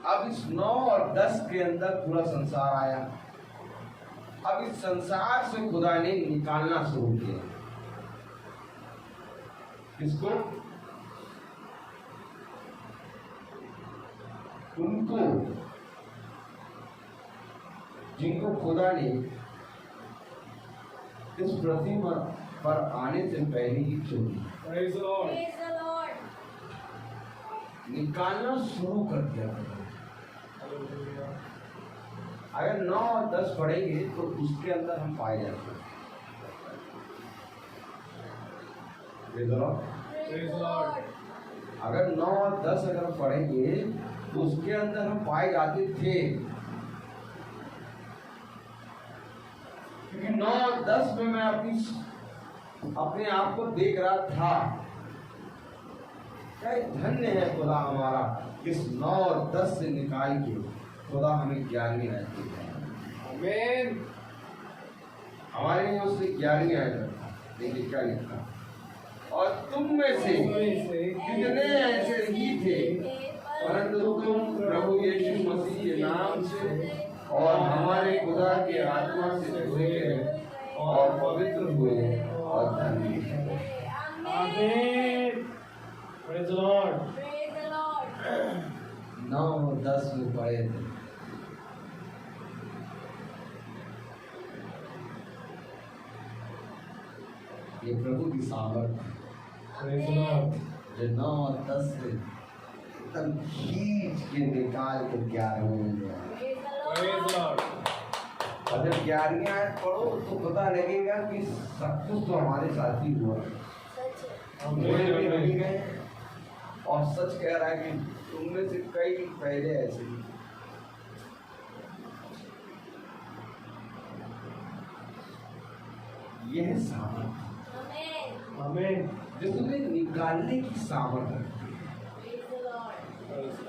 अब इस 9 और 10 के अंदर पूरा संसार आया। अब इस संसार से खुदा ने निकालना शुरू किया। किसको? उनको जिनको खुदा ने इस पृथ्वी पर आने से पहले ही चुनी। Praise the Lord. निकालना शुरू कर दिया। अगर 9 और 10 पढ़ेंगे तो उसके अंदर हम पाए जाते हैं। अगर 9 और 10 अगर पढ़ेंगे तो उसके अंदर हम पाए जाते थे। क्योंकि 9 और 10 में मैं अपने आप को देख रहा था। क्या धन्य है खुदा हमारा, इस 9 और 10 से निकाल के खुदा हमें ज्ञान में रहती है। आमीन। हमारे लिए उससे ज्ञान में आया था। देखिए क्या लिखा, और तुम में से कितने ऐसे ही थे, परंतु तुम प्रभु यीशु मसीह के नाम से और हमारे खुदा के आत्मा से जुड़े हैं और पवित्र हुए और धन्य। आमीन। Praise the Lord. 9 और 10 में पढ़े थे। ये प्रभु की सामर्थ जो 9 और 10 से एकदम खींच के निकाल के 11 में गया। और जब 11वीं आयत पढ़ो तो पता लगेगा कि सब कुछ तो हमारे साथ ही हुआ। भी नहीं गए और सच कह रहा है कि तुमने से कई पहले ऐसे ही। यह सामर्थ आमीन। जिसमें निकालने की सामर्थ है।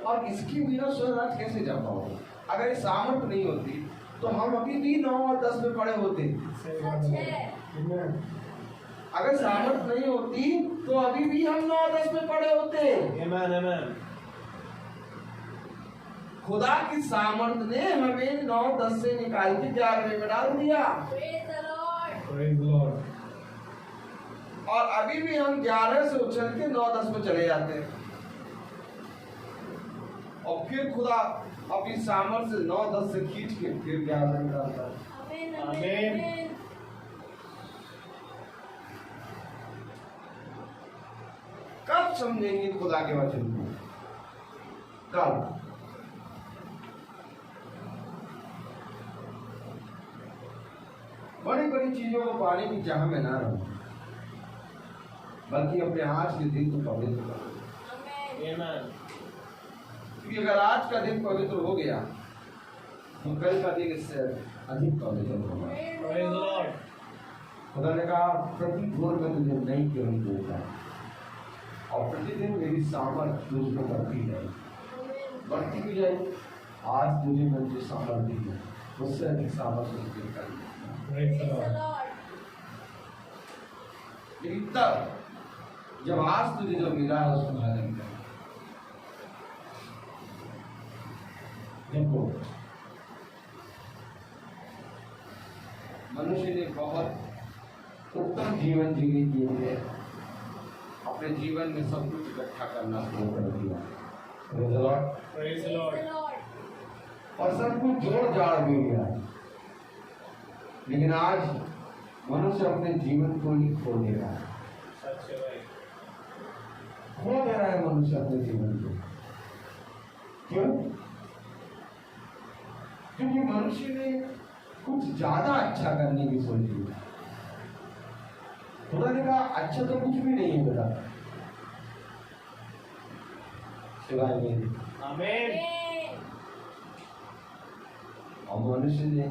और इसके बिना स्वर्ग राज्य कैसे जा पाओगे? अगर ये सामर्थ नहीं होती तो हम अभी भी 9 और 10 में पड़े होते। अगर सामर्थ नहीं होती तो अभी भी हम 9 और 10 में पड़े होते। खुदा की सामर्थ ने हमें 9-10 से निकाल के 11वें में डाल दिया। Praise the Lord. और अभी भी हम 11 से उछल के 9-10 में चले जाते हैं, और फिर खुदा अपनी सामर्थ से 9-10 से खींच के फिर 11 में डालता है। आमीन। कब समझेंगे खुदा के वचन को? कब? बड़ी बड़ी चीजों को पाने की चाह में ना रहो, बल्कि अपने आज के दिन को पवित्र करो। Amen. क्योंकि अगर आज का दिन पवित्र हो गया तो कल का दिन इससे अधिक पवित्र होगा। Praise the Lord. खुदा ने कहा प्रति भोर में तुझे नई किरण देता है, और प्रतिदिन मेरी सामर्थ तुझको बढ़ती जाएगी, बढ़ती भी जाएगी। आज तुझे मैं जो सामर्थ दी है उससे अधिक सामर्थ मुझे करनी। Praise the Lord. लेकिन तब जब आज तुझे जो मिला है उसको हजम कर। देखो, मनुष्य ने बहुत उत्तम जीवन जीने के लिए अपने जीवन में सब कुछ इकट्ठा करना शुरू कर दिया। Praise the Lord. Praise the Lord. और सब कुछ जोड़ जाड़ भी गया, लेकिन आज मनुष्य अपने जीवन को ही खो दे रहा है। सच है भाई। खो दे रहा है मनुष्य अपने जीवन को। क्यों? क्योंकि मनुष्य ने कुछ ज्यादा अच्छा करने की सोची। खुदा ने कहा अच्छा तो कुछ भी नहीं है बेटा, सिवाय मेरे। आमीन। और मनुष्य ने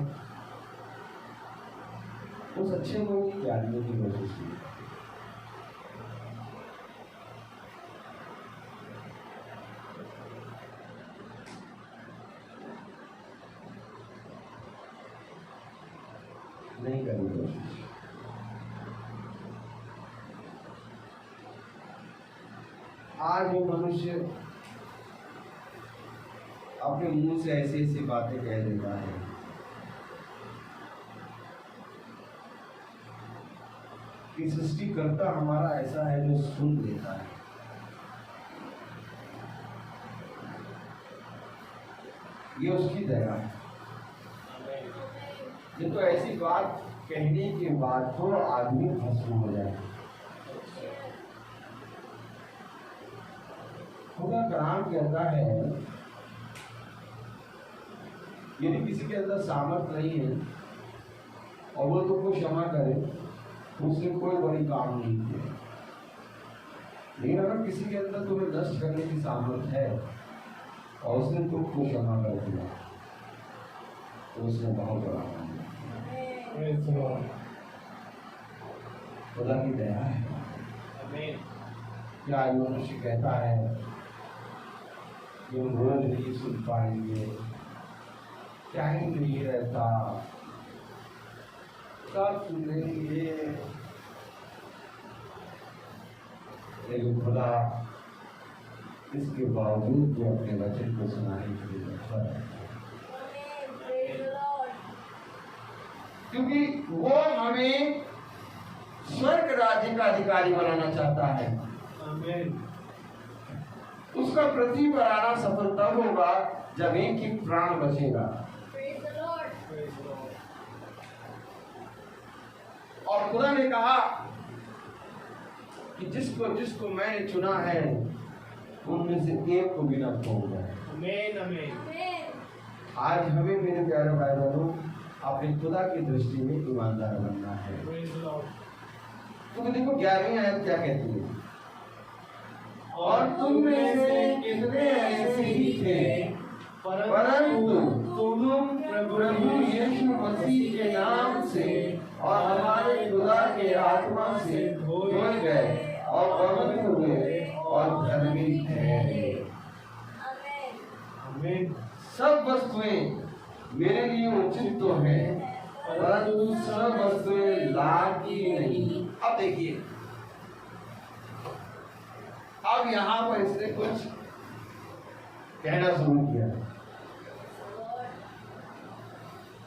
उस अच्छे को ही त्यागने की कोशिश की। नहीं करनी कोशिश। आज वो मनुष्य अपने मुंह से ऐसी ऐसी बातें कह देता है कि सृष्टिकर्ता हमारा ऐसा है जो सुन लेता है। ये उसकी दया है। ये तो ऐसी बात कहने के बाद तो आदमी भस्म हो जाए। खुदा कलाम कहता है यदि किसी के अंदर सामर्थ नहीं है और वो तुमको क्षमा करे तो उसने कोई बड़ी काम नहीं किया, लेकिन अगर किसी के अंदर तुम्हें नष्ट करने की सामर्थ है और उसने तुमको क्षमा कर दिया तो उसने बहुत बड़ा काम किया। खुदा की दया है। क्या आज मनुष्य कहता है कि हम रोज नहीं सुन पाएंगे, क्या ही नहीं रहता, कब सुनेंगे। लेकिन खुदा इसके बावजूद जो अपने वचन को सुनाने के लिए बैठा है, क्योंकि वो हमें स्वर्ग राज्य का अधिकारी बनाना चाहता है। आमीन। उसका पृथ्वी पर आना सफल तब होगा जब एक ही प्राण बचेगा। और खुदा ने कहा कि जिसको जिसको मैंने चुना है उनमें से एक को भी न खोऊंगा। आमीन आमीन। आज हमें मेरे प्यारे भाई बहनों अपने खुदा की दृष्टि में ईमानदार बनना है। तो देखो 11वीं आयत क्या कहती है, और तुम में से कितने ऐसे ही थे परंतु तुम प्रभु यीशु मसीह के नाम से और हमारे खुदा के आत्मा से धोए गए और पवित्र हुए और धर्मी ठहरे। आमीन। सब वस्तुएं मेरे लिए उचित तो है, परंतु सब वस्तुएं लाभ की नहीं। अब देखिए, अब यहाँ पर इसने कुछ कहना शुरू किया।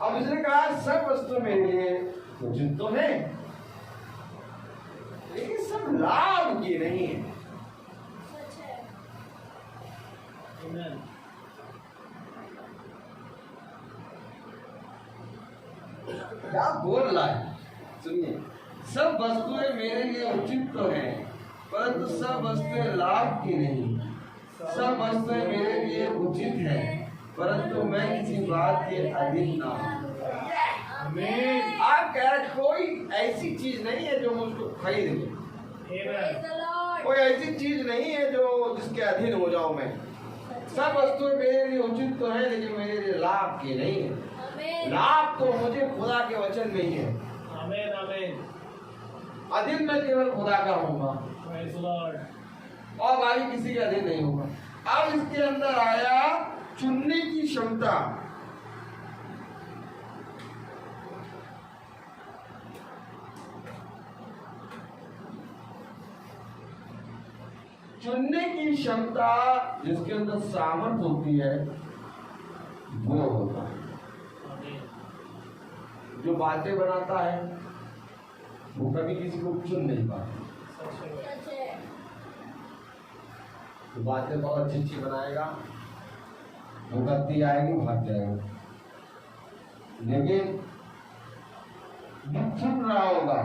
अब उसने कहा सब वस्तु मेरे लिए उचित तो है, लेकिन सब लाभ की नहीं है। क्या बोल रहा है? सुनिए, सब वस्तुएं मेरे लिए उचित तो है, परंतु सब वस्तुएं लाभ की नहीं। सब वस्तुएं मेरे लिए उचित है, परंतु मैं किसी बात के अधीन ना हूं। आप कह रहे कोई ऐसी चीज नहीं है जो मुझको खरीद ले, कोई ऐसी चीज नहीं है जो जिसके अधीन हो जाऊं मैं। सब वस्तुएं मेरे लिए उचित तो है, लेकिन मेरे लिए लाभ की नहीं है। लाभ तो मुझे खुदा के वचन में ही है। आमीन आमीन। अधीन मैं केवल खुदा का होऊंगा और बाकी किसी के अधीन नहीं होगा। अब इसके अंदर आया चुनने की क्षमता। चुनने की क्षमता जिसके अंदर सामर्थ होती है वो होता है। जो बातें बनाता है वो कभी किसी को चुन नहीं पाता। तो बातें बहुत अच्छी अच्छी बनाएगा, मुकद्दी आएगी भाग जाएगा, लेकिन चुन रहा होगा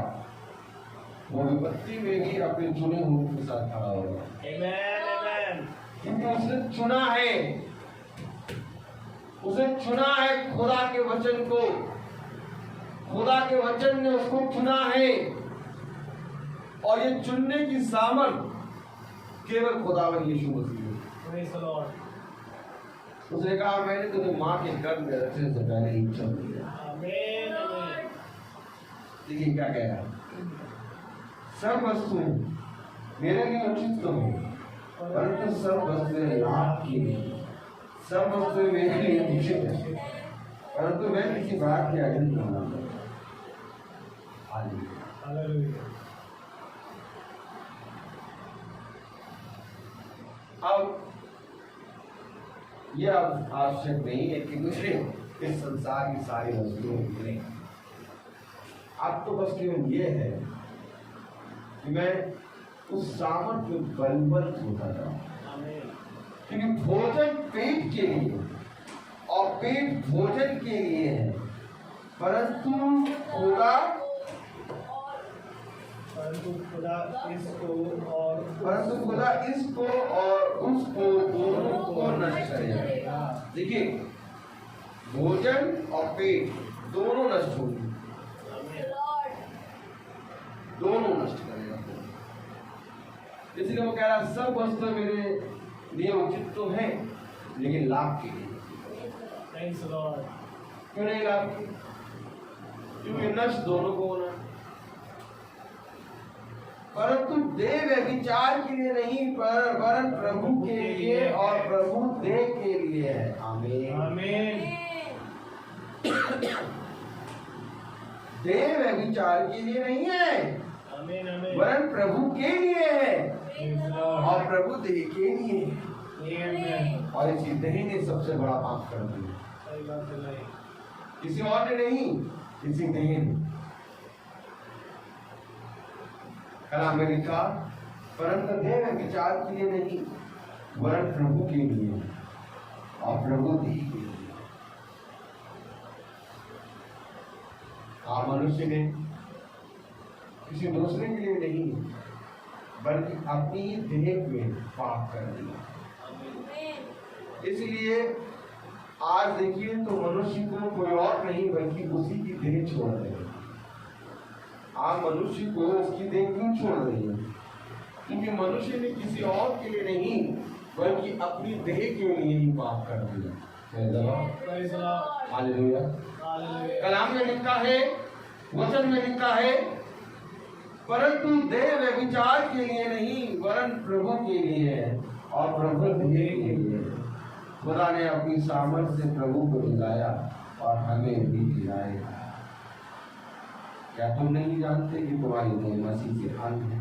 वो विपत्ति में भी अपने चुने हुए के साथ खड़ा होगा। क्योंकि उसने चुना है, उसे चुना है खुदा के वचन को, खुदा के वचन ने उसको चुना है। और ये चुनने की सामर्थ केवल खुदावन यीशु मसीह है। उसने कहा मैंने तुझे मां के गर्भ में रखने से पहले ही चुन लिया। देखिए क्या कह रहा है, सब वस्तुएं मेरे लिए उचित तो है, परंतु सब वस्तुएं लाभ की नहीं। सब वस्तुएं मेरे लिए उचित है, परंतु मैं किसी बात के अधीन नहीं हूं। अब यह आवश्यक नहीं है कि मुझे इस संसार की सारी वस्तुएं मिलें। अब तो बस केवल ये है कि मैं उस सामर्थ्य में बलवंत होता जाऊं, क्योंकि भोजन पेट के लिए और पेट भोजन के लिए है, परंतु खुदा इसको और उसको दोनों को नष्ट करेगा। देखिए, भोजन और पेट दोनों नष्ट होंगे, दोनों नष्ट करेगा। इसलिए वो कह रहा सब वस्तु मेरे लिए उचित तो है, लेकिन लाभ के लिए। क्यों नहीं लाभ की? क्योंकि नष्ट दोनों को होना, परंतु देह व्यभिचार के लिए नहीं, वरन प्रभु के लिए और प्रभु देह के लिए है। आमीन आमीन। देह व्यभिचार के लिए नहीं है, आमीन आमीन, वरन प्रभु के लिए है और प्रभु देह के लिए है। और इसी देह ने सबसे बड़ा पाप कर दिया, किसी और ने नहीं, इसी देह ने। कलाम में लिखा, परंतु देह विचार के लिए नहीं, वरन प्रभु के लिए और प्रभु देह के लिए। आप मनुष्य ने किसी दूसरे के लिए नहीं, बल्कि अपनी देह में पाप कर दिया। इसलिए आज देखिए तो मनुष्य को कोई और नहीं बल्कि उसी की देह छोड़ रहे हैं। आप मनुष्य को उसकी देह क्यों छोड़ रही है? क्योंकि मनुष्य ने किसी और के लिए नहीं बल्कि अपनी देह के लिए ही पाप कर दिया। हालेलुया। कलाम में लिखा है, वचन में लिखा है, परंतु देह व्यभिचार के लिए नहीं, वरन प्रभु के लिए है और प्रभु देह के लिए। खुदा ने अपनी सामर्थ्य से प्रभु को दिलाया और हमें भी दिलाएगा। क्या तुम नहीं जानते कि तुम्हारी देह मसीह के अंग है?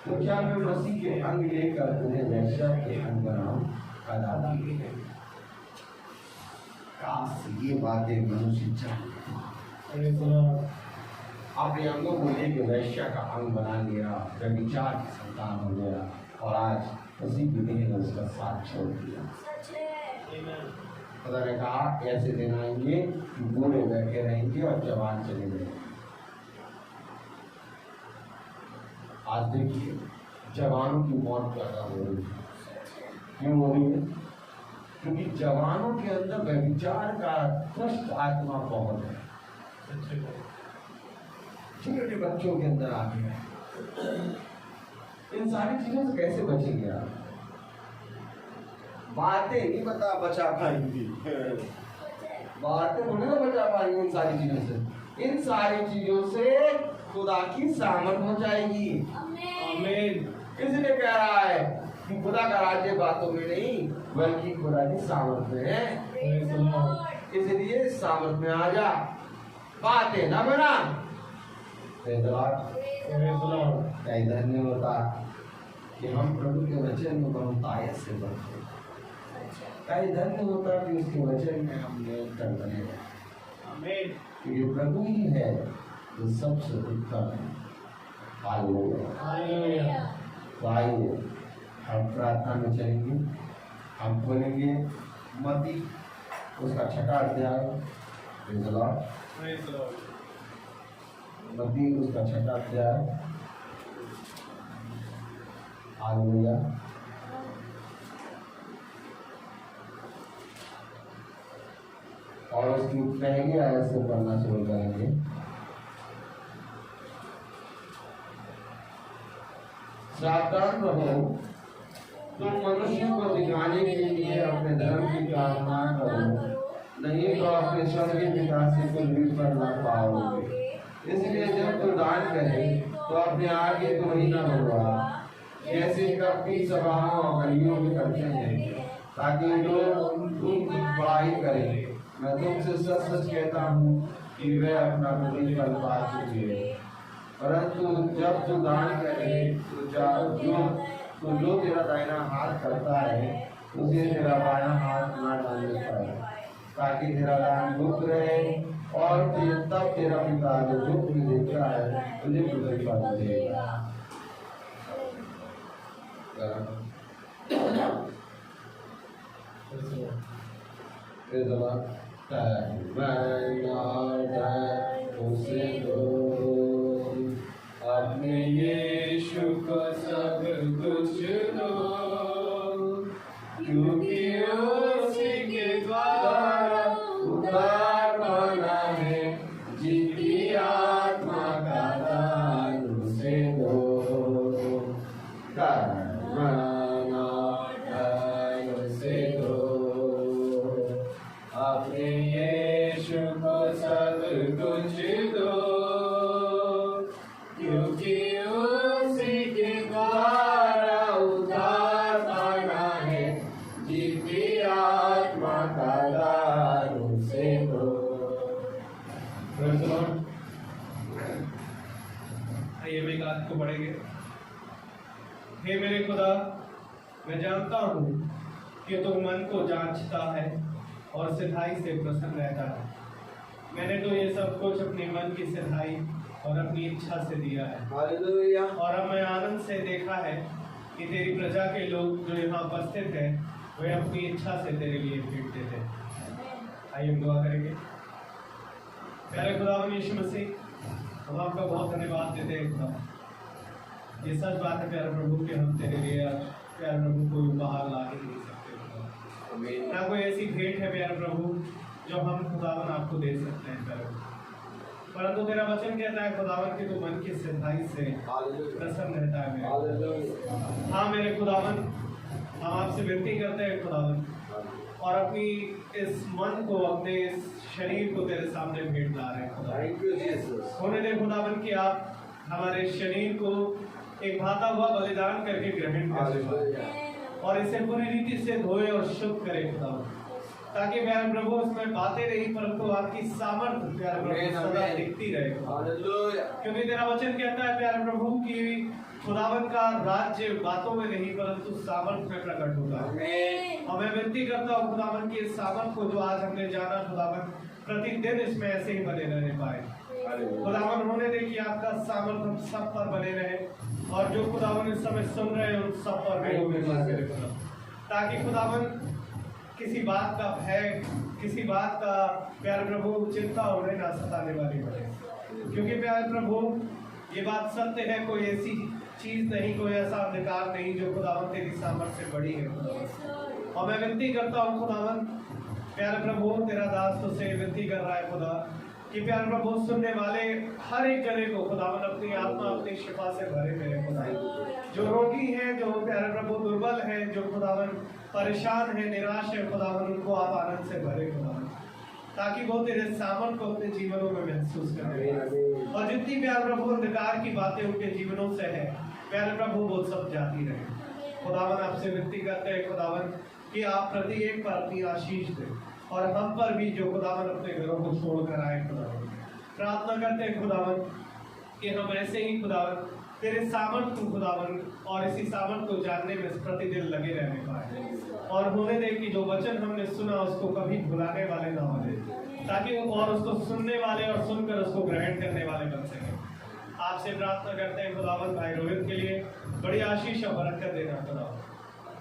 तो क्या मैं मसीह के अंग लेकर तुम्हें वैश्या के अंग बनाऊं? काश ये बातें मनुष्य चाहे। अपने अंगों को लेकर वैश्या का अंग बना लिया, व्यभिचार की संतान हो गया, और आज उसी विधि ने उसका साथ छोड़ दिया। खुदा ने कहा ऐसे दिन आएंगे कि बूढ़े बैठे रहेंगे और जवान चले गए। आज देखिए जवानों की मौत ज्यादा हो रही है। क्यों हो रही है? क्योंकि जवानों के अंदर व्यभिचार का दुष्ट आत्मा बहुत है। छोटे बच्चों के अंदर आ गया। इन सारी चीजों से कैसे बचेंगे आप? बातें नहीं बचा पाएंगी, बातें थोड़ी ना बचा पाएंगे इन सारी चीजों से। इन सारी चीजों से खुदा की सामर्थ हो जाएगी। आमीन। इसलिए कह रहा है कि खुदा का राज्य बातों में नहीं बल्कि खुदा की सामर्थ में है। इसलिए सामर्थ में आ जा, बातें न बना। धन्य होता कि हम प्रभु के वचन में बहुतायत से बढ़ते। धन्य होता कि उसके वचन में हम निरंतर बने रहें। क्योंकि प्रभु ही है जो सबसे उत्तम है। हालेलुया। तो आइए हम प्रार्थना में चलेंगे। हम बोलेंगे मत्ती उसका 6वां अध्याय, मत्ती उसका 6वां अध्याय। हालेलुया। और उसकी पहली आयत से पढ़ना शुरू करेंगे। सावधान रहो, तुम मनुष्य को दिखाने के लिए अपने धर्म की कामना करो, नहीं तो अपने स्वर्गीय पिता से कुछ भी कर न पाओगे। इसलिए जब तू दान करे तो अपने आगे तो ही न बढ़वा, जैसे अपनी सभाओं और गलियों में करते हैं, ताकि लोग उनकी बड़ाई करें। मैं तुमसे सच सच कहता हूँ कि वे अपना प्रतिफल पा चुके हैं। परंतु जब तू दान करे तो जो तेरा दाहिना हाथ करता है उसे तेरा बायां हाथ न डालने पाए, ताकि तेरा दान गुप्त रहे, और तब तेरा पिता जो गुप्त में देखता है तुझे प्रतिफल देगा। अपने यीशु को सब कुछ दो, क्योंकि उसी के द्वारा उद्धार पाना है, जिसकी आत्मा का दान उसे दो। उसे दो, अपने यीशु को सब कुछ दो, क्योंकि उसी के द्वारा उद्धार पाना है, जिसकी आत्मा का दान उसे दो। आइए मैं बात को बढ़ेंगे। हे मेरे खुदा, मैं जानता हूँ कि तू मन को जांचता है और सिधाई से प्रसन्न रहता है। मैंने तो ये सब कुछ अपने मन की सिधाई और अपनी इच्छा से दिया है। हालेलुया। और अब मैं आनंद से देखा है कि तेरी प्रजा के लोग जो यहाँ उपस्थित हैं वे अपनी इच्छा से तेरे लिए भेंट देते हैं। आइए हम दुआ करेंगे। प्यारे खुदावन यीशु मसीह, हम आपका बहुत धन्यवाद देते हैं खुदा। ये सच बात है प्यारे प्रभु कि हम तेरे लिए प्यारे प्रभु कोई उपहार ला ही नहीं सकते, ना कोई ऐसी भेंट है प्यारे प्रभु जो हम खुदावन आपको दे सकते हैं प्यारे, परंतु तेरा वचन कहता है खुदावन कि तू मन की सिधाई से प्रसन्न रहता है मेरे। हाँ मेरे खुदावन, हम आपसे विनती करते हैं खुदावन, और अपनी इस मन को, अपने इस शरीर को तेरे सामने भेंट ला रहे हैं खुदा। होने दे खुदावन कि आप हमारे शरीर को एक भाता हुआ बलिदान करके ग्रहण करें और इसे पूरी रीति से धोए और शुद्ध करें खुदावन, ताकि प्यारे प्रभु उसमें बातें नहीं परंतु आपकी सामर्थ प्यारे प्रभु सदा दिखती रहे। क्योंकि तेरा वचन कहता है प्यारे प्रभु कि खुदावन का राज्य बातों में नहीं परंतु सामर्थ में प्रकट होता है। और मैं विनती करता हूँ खुदावन की इस सामर्थ को जो आज हमने जाना, खुदावन प्रतिदिन इसमें ऐसे ही बने रहने पाए। खुदावन होने दे कि आपका सामर्थ हम सब पर बने रहे, और जो खुदावन इस समय सुन रहे हैं उन सब पर भी, ताकि खुदावन किसी बात का भय, किसी बात का प्यारे प्रभु चिंता उन्हें ना सताने वाली बने। क्योंकि प्यारे प्रभु ये बात सत्य है, कोई ऐसी चीज नहीं, कोई ऐसा अधिकार नहीं जो खुदावन तेरी सामर्थ्य से बड़ी है। और मैं विनती करता हूँ खुदावन, प्यारे प्रभु तेरा दास तुझसे विनती कर रहा है खुदा कि प्यारे प्रभु सुनने वाले हर एक जने को खुदावन अपनी आत्मा अपनी शिफा से भरे मेरे खुदा। जो रोगी हैं, जो प्यारे प्रभु दुर्बल हैं, जो खुदावन परेशान है, निराश है, खुदावन उनको आप आनंद से भरे खुदावन, ताकि वो तेरे सामर्थ को अपने जीवनों में महसूस करें। और जितनी प्यारे प्रभु अंधकार की बातें उनके जीवनों से है, प्यारे प्रभु वो सब जाती रहे। खुदावन आपसे विनती करते हैं खुदावन कि आप प्रति एक पर अपनी आशीष दें, और हम पर भी जो खुदावन अपने घरों को छोड़कर आए खुदावन, प्रार्थना करते हैं खुदावन कि हम ऐसे ही खुदावन तेरे सामर्थ को खुदावन और इसी सामर्थ को जानने में प्रतिदिन लगे रहने पाए, और होने दे कि जो वचन हमने सुना उसको कभी भुलाने वाले ना हो, ताकि और उसको सुनने वाले और सुनकर उसको ग्रहण करने वाले बन सके। आपसे प्रार्थना करते हैं खुदावन भाई रोहित के लिए बड़ी आशीष और बरकत देना खुदावन।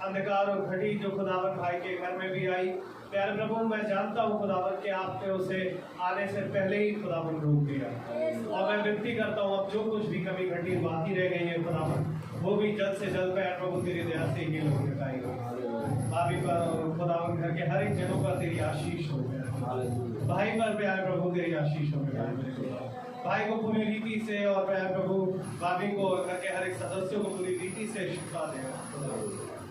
अंधकार और घटी जो खुदावन भाई के घर में भी आई, प्यारे प्रभु मैं जानता हूँ खुदावन कि आपने उसे आने से पहले ही खुदावन रोक दिया, और मैं विनती करता हूँ अब जो कुछ भी कमी घटी बाकी रह गई है खुदावन, वो भी जल्द से जल्द प्यारे प्रभु तेरी दया से ही लोग भाभी पर खुदावन घर के हर एक जनों पर तेरी आशीष हो गया, भाई पर प्यारे प्रभु तेरी आशीष हो गया, भाई को पूरी रीति से और प्यारे प्रभु भाभी को घर के हर एक सदस्यों को पूरी रीति से शिक्षा देगा,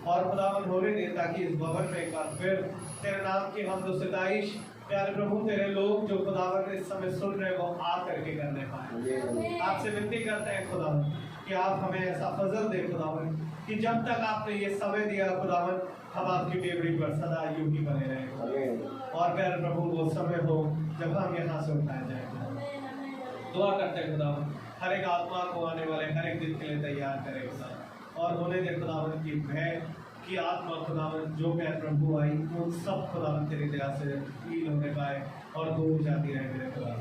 और खुदावन होने दे ताकि इस भवन में एक बार फिर तेरे नाम की हम सताइश प्यारे प्रभु तेरे लोग जो खुदावन इस समय सुन रहे वो आ करके करने पाए। आपसे विनती करते हैं खुदावन कि आप हमें ऐसा फजल दे खुदावन कि जब तक आपने ये समय दिया खुदावन हम आपकी डेवड़ी पर सदा यूं ही बने रहे, और प्यारे प्रभु वो समय हो जब हम यहाँ से उठाए जाएंगे। दुआ करते हैं खुदावन हर एक आत्मा को आने वाले हर एक दिन के लिए तैयार करे खुदा, और होने दे खुदावन की भय की आत्मा खुदावन जो प्यारे प्रभु आई वो सब खुदावन तेरी दया से हील होने पाए और दूर जाती रहे मेरे खुदा,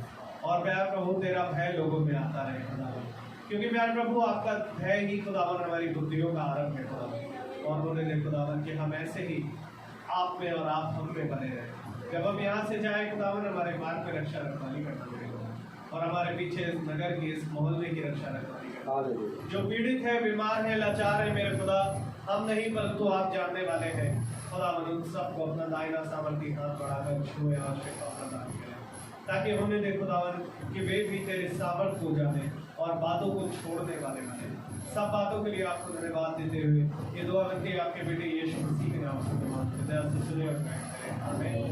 और प्यारे प्रभु तेरा भय लोगों में आता रहे खुदावन, क्योंकि प्यारे प्रभु आपका भय ही खुदावन हमारी बुद्धियों का आरंभ है खुदावन, और होने दे खुदावन कि हम ऐसे ही आप में और आप हम में बने रहे। जब हम यहाँ से जाए खुदावन हमारे मार्ग में रक्षा रखवाली करना मेरे खुदा, और हमारे पीछे इस नगर की इस मोहल्ले की रक्षा रखवाली करना। जो पीड़ित है, बीमार है, लाचार है मेरे खुदा, हम नहीं परंतु आप जानने वाले हैं खुदावन, उन सबको अपना दाहिना सामर्थी हाथ बढ़ाकर छुए और शिफा प्रदान करें, ताकि होने दे खुदावन कि वे भी तेरे सामर्थ को जाने और बातों को छोड़ने वाले बने। सब बातों के लिए आपको धन्यवाद देते हुए ये दुआ करते हैं आपके बेटे यीशु मसीह के नाम से दया से सुने और ग्रहण करें, आमीन।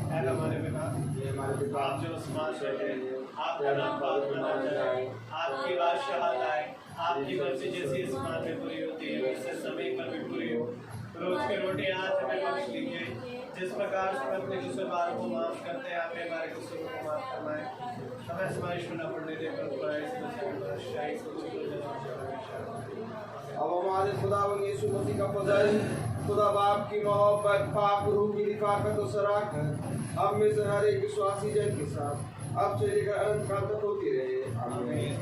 ऐ हमारे पिता, आप जो आसमान में हैं, आपका नाम पावना जाए, आपकी बादशाहत आए, आपकी मर्जी जैसी आसमान में पूरी होती है वैसे समय पर भी पूरी हो। रोज के रोटी आज हमें बख्श लीजिए, जिस प्रकार से हम अपने गुनाहगारों को माफ करते हैं, आपने हमारे गुनाहों को माफ फरमाए, हमें आजमाइश में न पड़ने दें, परंतु अब हमारे खुदावंद यीशु मसीह का फजल, खुदा बाप की मोहब्बत, पाक रूह की रिफाकत और सराहत अब में से हर एक विश्वासी जन के साथ अब से लेकर अनंत काल तक होती रहे, आमीन।